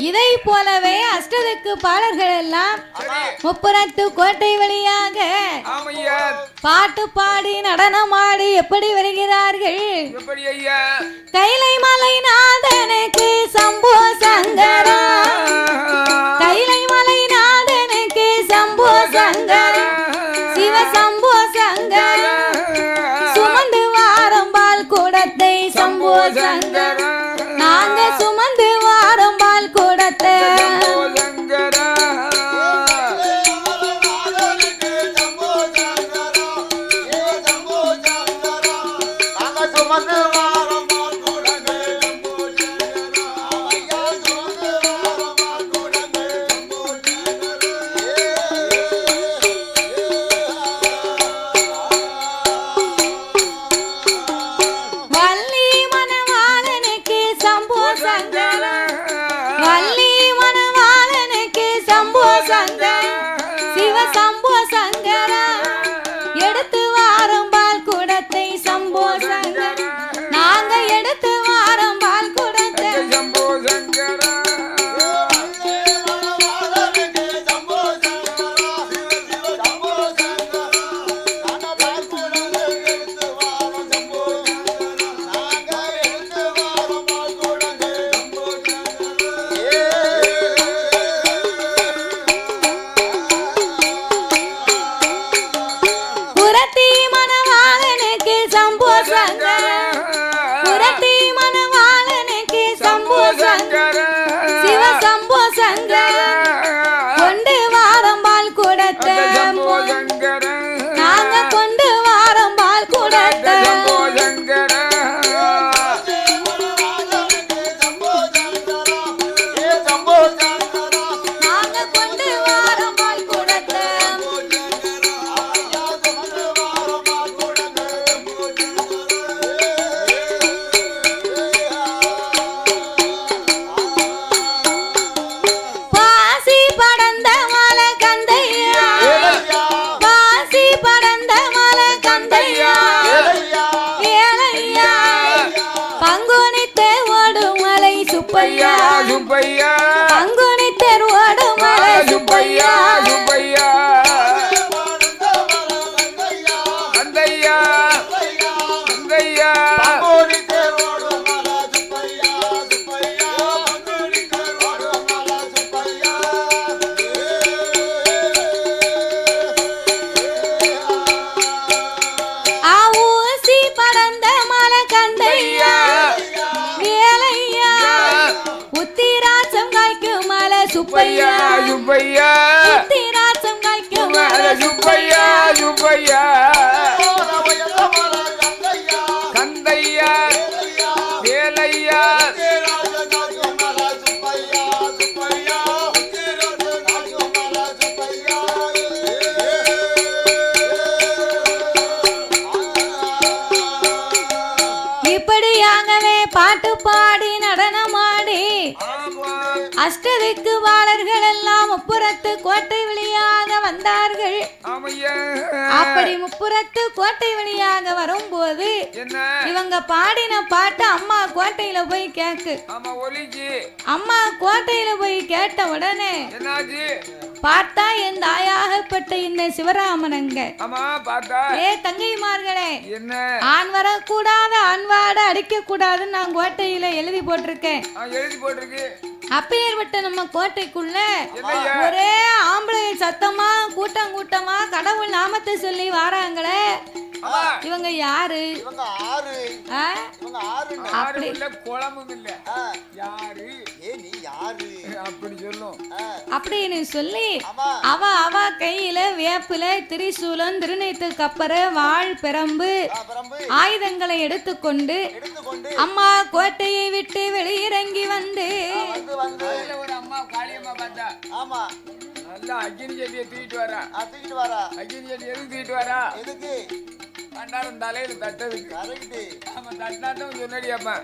இதை போலவே அஷ்டதிக்கு பாலர்கள் எல்லாம் முப்புறத்து கோட்டை வழியாக பாட்டு பாடி நடனமாடி எப்படி வருகிறார்கள்? கைலை மலை நாதனுக்கு சம்போ சங்கரா, கைலை மலை நாதனுக்கு சம்போ சங்கரா, சிவ சம்போ சங்கரா, சுமந்து வாரம் பால் கூடத்தை சம்போ சங்கரா, நாங்க சுமந்து வாரம் பால் கூடத்தை சுப்பையா உத்திராசம் காய்க்கும் சுப்பையா சுப்பையா கந்தையா வேலையா இப்படியாகவே பாட்டு பாடி நடனமாடி அஷ்டதிக்கு வாளர்கள் எல்லாம் முப்புறத்து கோட்டை வழியாக வந்தார்கள். அப்படி முப்புறத்து கோட்டை வழியாக வரும்போது இவங்க பாடின பாட்டு அம்மா கோட்டையில போய் கேக்கு. அம்மா கோட்டையில போய் கேட்ட உடனே பார்த்தா என் தாயாகப்பட்ட இந்த சிவராமனங்க ஏ தங்கைமார்களே, ஆண் வரக்கூடாது ஆண்வாட அடிக்க கூடாதுன்னு நான் கோட்டையில எழுதி போட்டிருக்கேன். அப்பேற்பட்ட நம்ம கோட்டைக்குள்ள ஒரே ஆம்பளை சத்தமா கூட்டம் கூட்டமா கடவுள் நாமத்தை சொல்லி வாராங்களே, இவங்க யாரு? அப்படி அப்படின்னு சொல்லி அவ கையில வேப்பில திரிசூலம் திருநீத்து கப்பர வாழ் பிரம்பு ஆயுதங்களை எடுத்துக்கொண்டு அம்மா கோட்டையை விட்டு வெளியிறங்கி வந்து ஒரு அம்மா காளியம்மா பார்த்தா நல்லா அக்னி செடியை தூக்கிட்டு வரா. அக்னி செடி எதுக்கு தூக்கிட்டு வரா? பண்டாரம் தலையில தட்டதுக்கு. ஆமா, தட்டாட்டம் சொன்னடியாப்பா.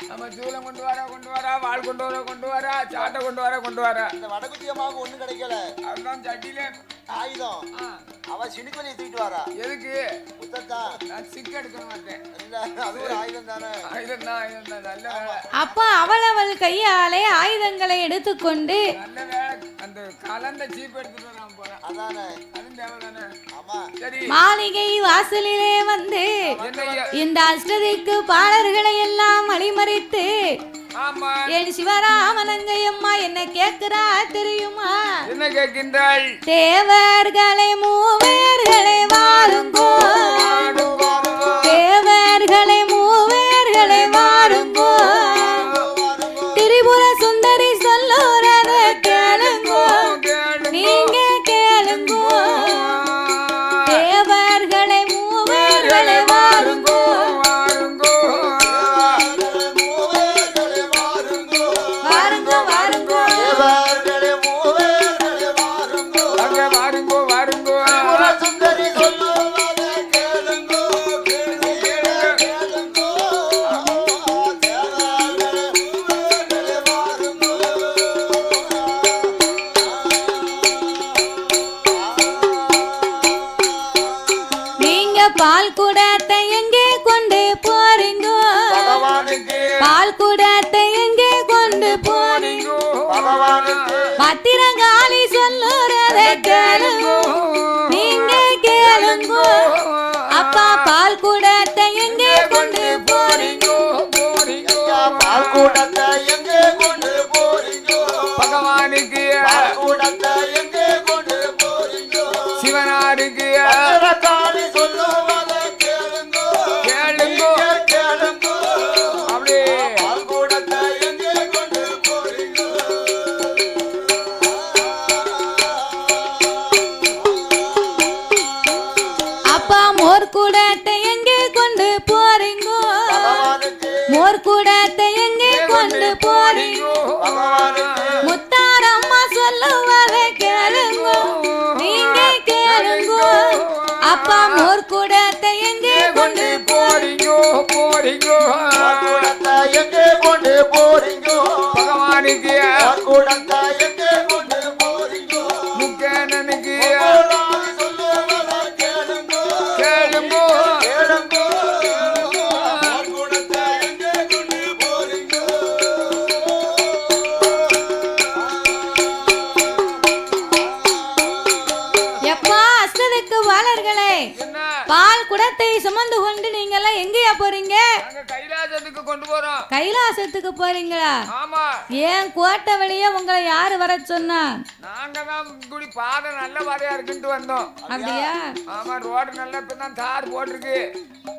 நம்ம சூளம் கொண்டு வரா வாள் கொண்டு வரா சாட்டை கொண்டு வரா. இந்த வடகுத்தியமாக ஒண்ணும் கிடைக்கல. அதுதான் சட்டியில ஆயுதம். அவ சினிக்கொலியை தூக்கிட்டு வரா. எதுக்கு? நான் சிக்க எடுக்க மாட்டேன். அது ஒரு ஆயுதம் தானே. ஆயுதம் தான். நல்ல வேலை. அப்ப அவள் கையாலே ஆயுதங்களை எடுத்துக்கொண்டு நல்ல வேலை. அந்த கலந்த சீப் எடுத்துட்டு நான் போறேன். அதானே. அதுவும் தேவைதானே. ஆமா. சரி. மாளிகை வாசலிலே வந்து இந்த அஷ்டதிக்கு பாடல்களை எல்லாம் வழிமறித்து என் சிவராமனங்கையம்மா என்ன கேட்கிறா தெரியுமா? என்ன கேட்கின்றாள்? தேவர்களை மூவர்களை வாருங்கோ, தேவர்களை மூவர்களை வாருங்கோ, திரிபுர சுந்தரி சொல்லுறத கேளுங்கோ, நீங்க கேளுங்கோ, தேவர்களை மூவர்களை வாருங்கோ, பால் குடத்தை எங்கே கொண்டு போறீங்கோ? பால் குடத்தை எங்கே கொண்டு போறீங்கோ? பத்திரகாளி சொல்லுறத கேளுங்கோ, நீங்க கேளுங்கோ, அப்பா பால் குடத்தை எங்கே கொண்டு போறீங்கோ? பால் கூடத்தை எங்கே கொண்டு போறீங்கோ? பகவானுக்கு கூடத்தை எங்கே கொண்டு போறீங்கோ? சிவனாருக்கு கூடத்தை எங்கே கொண்டு போறீங்கோ? மோர் கூடத்தை எங்கே கொண்டு போறீங்கோ? முத்தாரம்மா சொல்லுவத கேளுங்கோ, நீங்க கேளுங்கோ, அப்பா மோர் கூடத்தை எங்கே கொண்டு போறீங்கோ? எங்கே கொண்டு போறீங்கோ? பகவானுக்கு கூடத்தை எங்கே கொண்டு போறீங்கோ? முக்கேனனுக்கு பால் குடத்தை சுமந்து கொண்டு நீங்க எல்லாம் எங்கேயா போறீங்க? கைலாசத்துக்கு கொண்டு போறோம். கைலாசத்துக்கு போறீங்களா? ஆமா. ஏன் கோட்டை வழியே உங்களை யாரு வர சொன்னா? நாங்க தான் இப்படி பாதை நல்ல பாதையா இருக்குன்னு வந்தோம். அப்படியா? ஆமா, ரோடு நல்லா இப்பதான் தார் போட்டிருக்கு.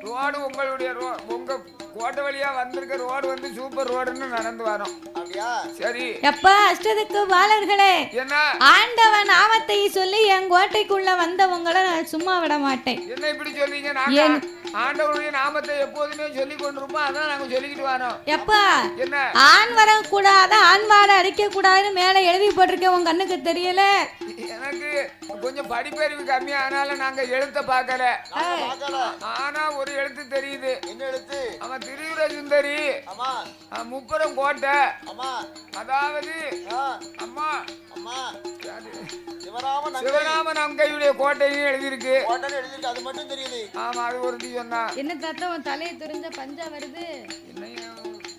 ரோடு உங்களுடைய உங்க கோட்டை வழியா வந்திருக்க ரோடு வந்து சூப்பர் ரோடுன்னு நடந்து வரோம். அப்படியா? சரி. எப்ப அஷ்டதிக்கு பாலர்களே, என்ன ஆண்டவன் நாமத்தை சொல்லி என் கோட்டைக்குள்ள வந்தவங்களை நான் சும்மா விட மாட்டேன். என்ன இப்படி சொல்றீங்க? நாங்க ஆண்டவனுடைய நாமத்தை எப்போதுமே சொல்லி கொண்டிருப்போம். அதான் நாங்க சொல்லிக்கிட்டு வரோம். எப்பா என்ன ஆண் வரக்கூடாது, ஆண் வாடை அடிக்க கூடாதுன்னு மேல எழுதி போட்டிருக்கேன். உங்க கண்ணுக்கு தெரியல? எனக்கு கொஞ்சம் படிப்பறிவு கம்மி, ஆனாலும் நாங்க எழுத்த பார்க்கல. ஆனா ஒரு எழுத்து தெரியுது. என்ன எழுத்து? அவன் திருவிழா சுந்தரி, முப்புறம் கோட்டை, அதாவது அம்மா சிவராமன் அங்கையுடைய கோட்டையும் எழுதியிருக்கு. அது மட்டும் தெரியுது. ஆமா, அது ஒரு சொன்னா. என்ன தாத்தா உன் தலையை தெரிஞ்ச பஞ்சா வருது?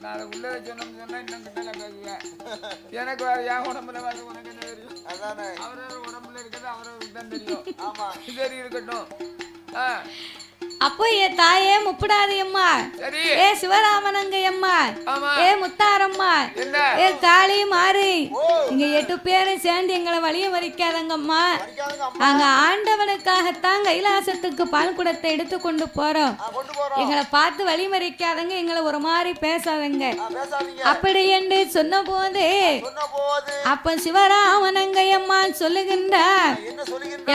நான் உள்ளதை சொன்னோம்னு சொன்னா இன்னும் கிட்ட பேசுவேன். எனக்கு என் உடம்புல வந்து உனக்கு என்ன தெரியும்? அதானே, அவரோட உடம்புல இருக்கிறது அவருக்கு தான் தெரியும். ஆமா, சரி இருக்கட்டும். அப்போ ஏ தாயே முப்படாதி அம்மா, ஏ சிவராமனங்க அம்மா, ஏ முத்தாரம்மா, ஏ காளி மாறி, இங்க 8 பேரும் சேர்ந்து எங்களை வழிய மறிக்காதங்கம்மா. நாங்க ஆண்டவனுக்காகத்தான் கைலாசத்துக்கு பால் குடத்தை எடுத்து கொண்டு போறோம். எங்களை பார்த்து வழி மறிக்காதங்க, எங்களை ஒரு மாதிரி பேசாதங்க அப்படி என்று சொன்ன போது அப்ப சிவராமனங்க அம்மா சொல்லுகின்றார்,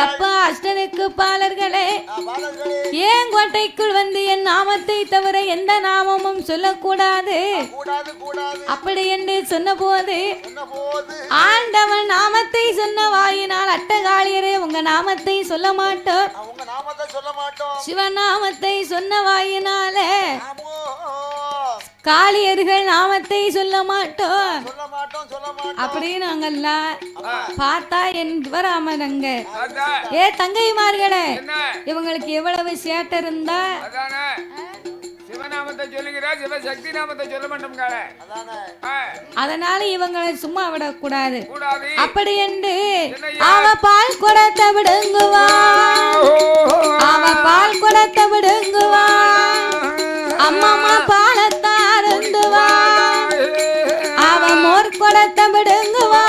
எப்ப அஷ்டதிக்கு பாலர்களே, ஏன் கோட்டைக்குள் வந்து என் நாமத்தை தவிர எந்த நாமமும் சொல்லக்கூடாது அப்படி என்று சொன்ன போது ஆண்டவன் நாமத்தை சொன்ன வாயினால் அட்டகாளியரே உங்க நாமத்தை சொல்ல மாட்டோம், சிவநாமத்தை சொன்ன வாயினாலே காளியர்கள் நாமத்தை சொல்ல மாட்டோம் அப்படின்னு நாங்கெல்லாம் பார்த்தா என் சிவராமனங்க. ஏ தங்கைமார்களே, இவங்களுக்கு எவ்வளவு சேட்டை இருந்தா சிவநாமத்தை சொல்லுகிறா, சிவசக்தி நாமத்தை சொல்ல மாட்டோம். அதனால இவங்களை சும்மா விடக்கூடாது. அப்படி என்று அவ பால் குடத்தை விடுங்குவா, அவ பால் குடத்தை விடுங்குவா, அம்மா பாலத்தை அருந்துவா, அவ மோர் குடத்தை விடுங்குவா,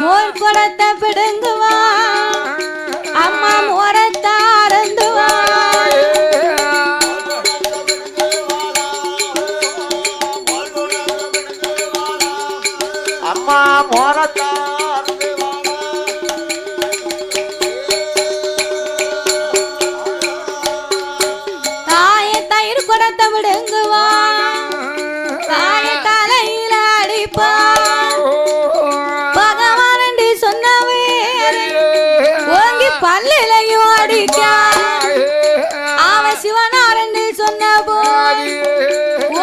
மோர் குடத்தை விடுங்குவா, அம்மா மோரத்தை அருந்துவா. அம்மா மோரத்தா தாயை தயிர் குடத்தை விடுங்குவா, தாயை தலையில அடிப்பா, பகவான் சொன்னவே ஓங்கி பல்லிலையும் அடிக்கா, அவ சிவனாரண்டு சொன்ன போது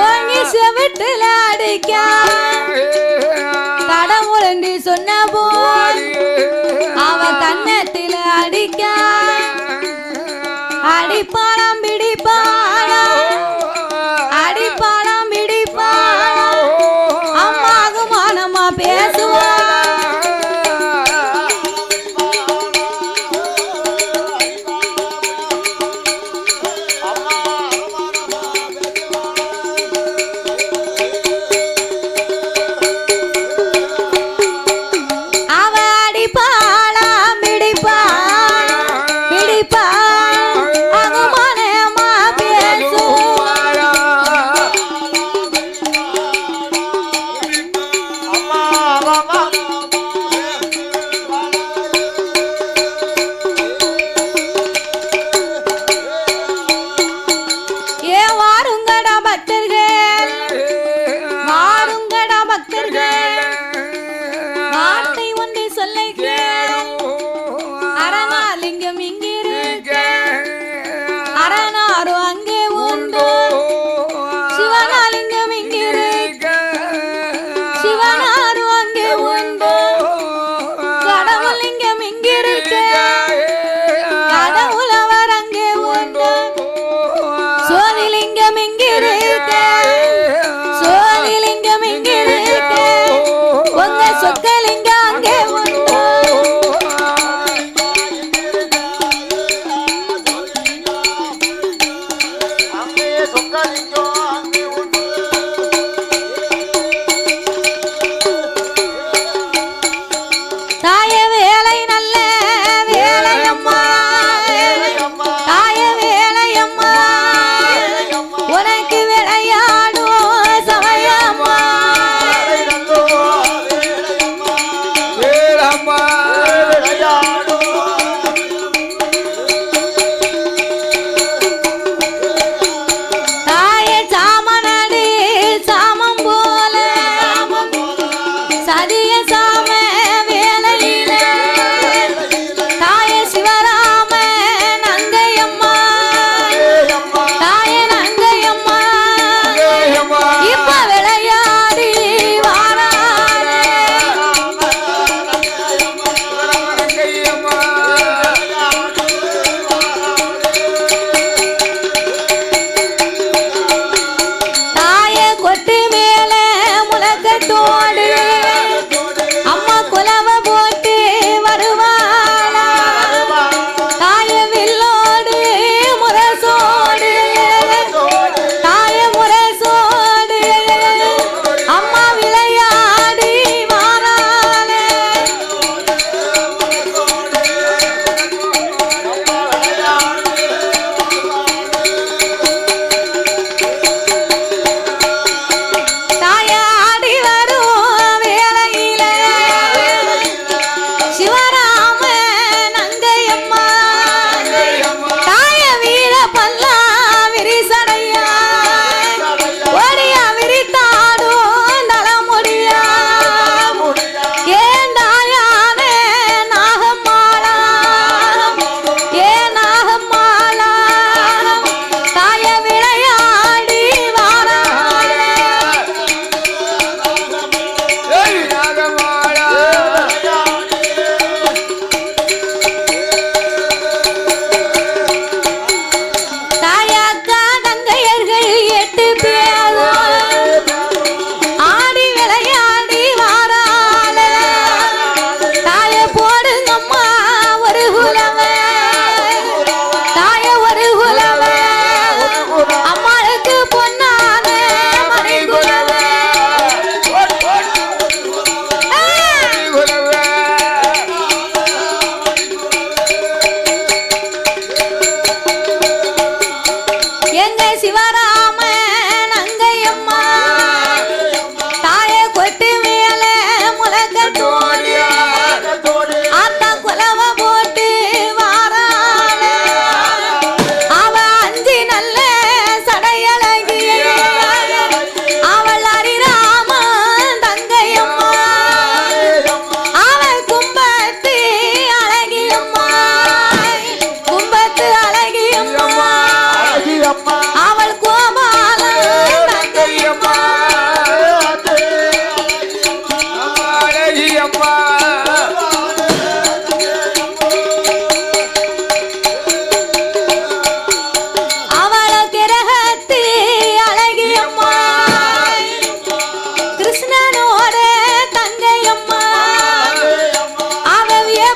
ஓங்கி செவிட்டுல அடிக்கா, கடவுளண்டி சொன்ன போது அவ கண்ணத்தில அடிக்கா, அடிப்பாளாம் பிடிப்பாளா, அடிப்பாளாம் பிடிப்பாளா, அம்மாவுக்கு மானமா பேசுவா.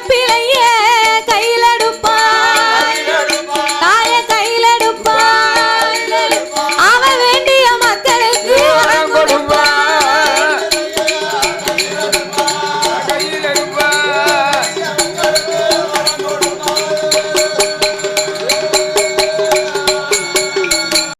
பிள்ளையே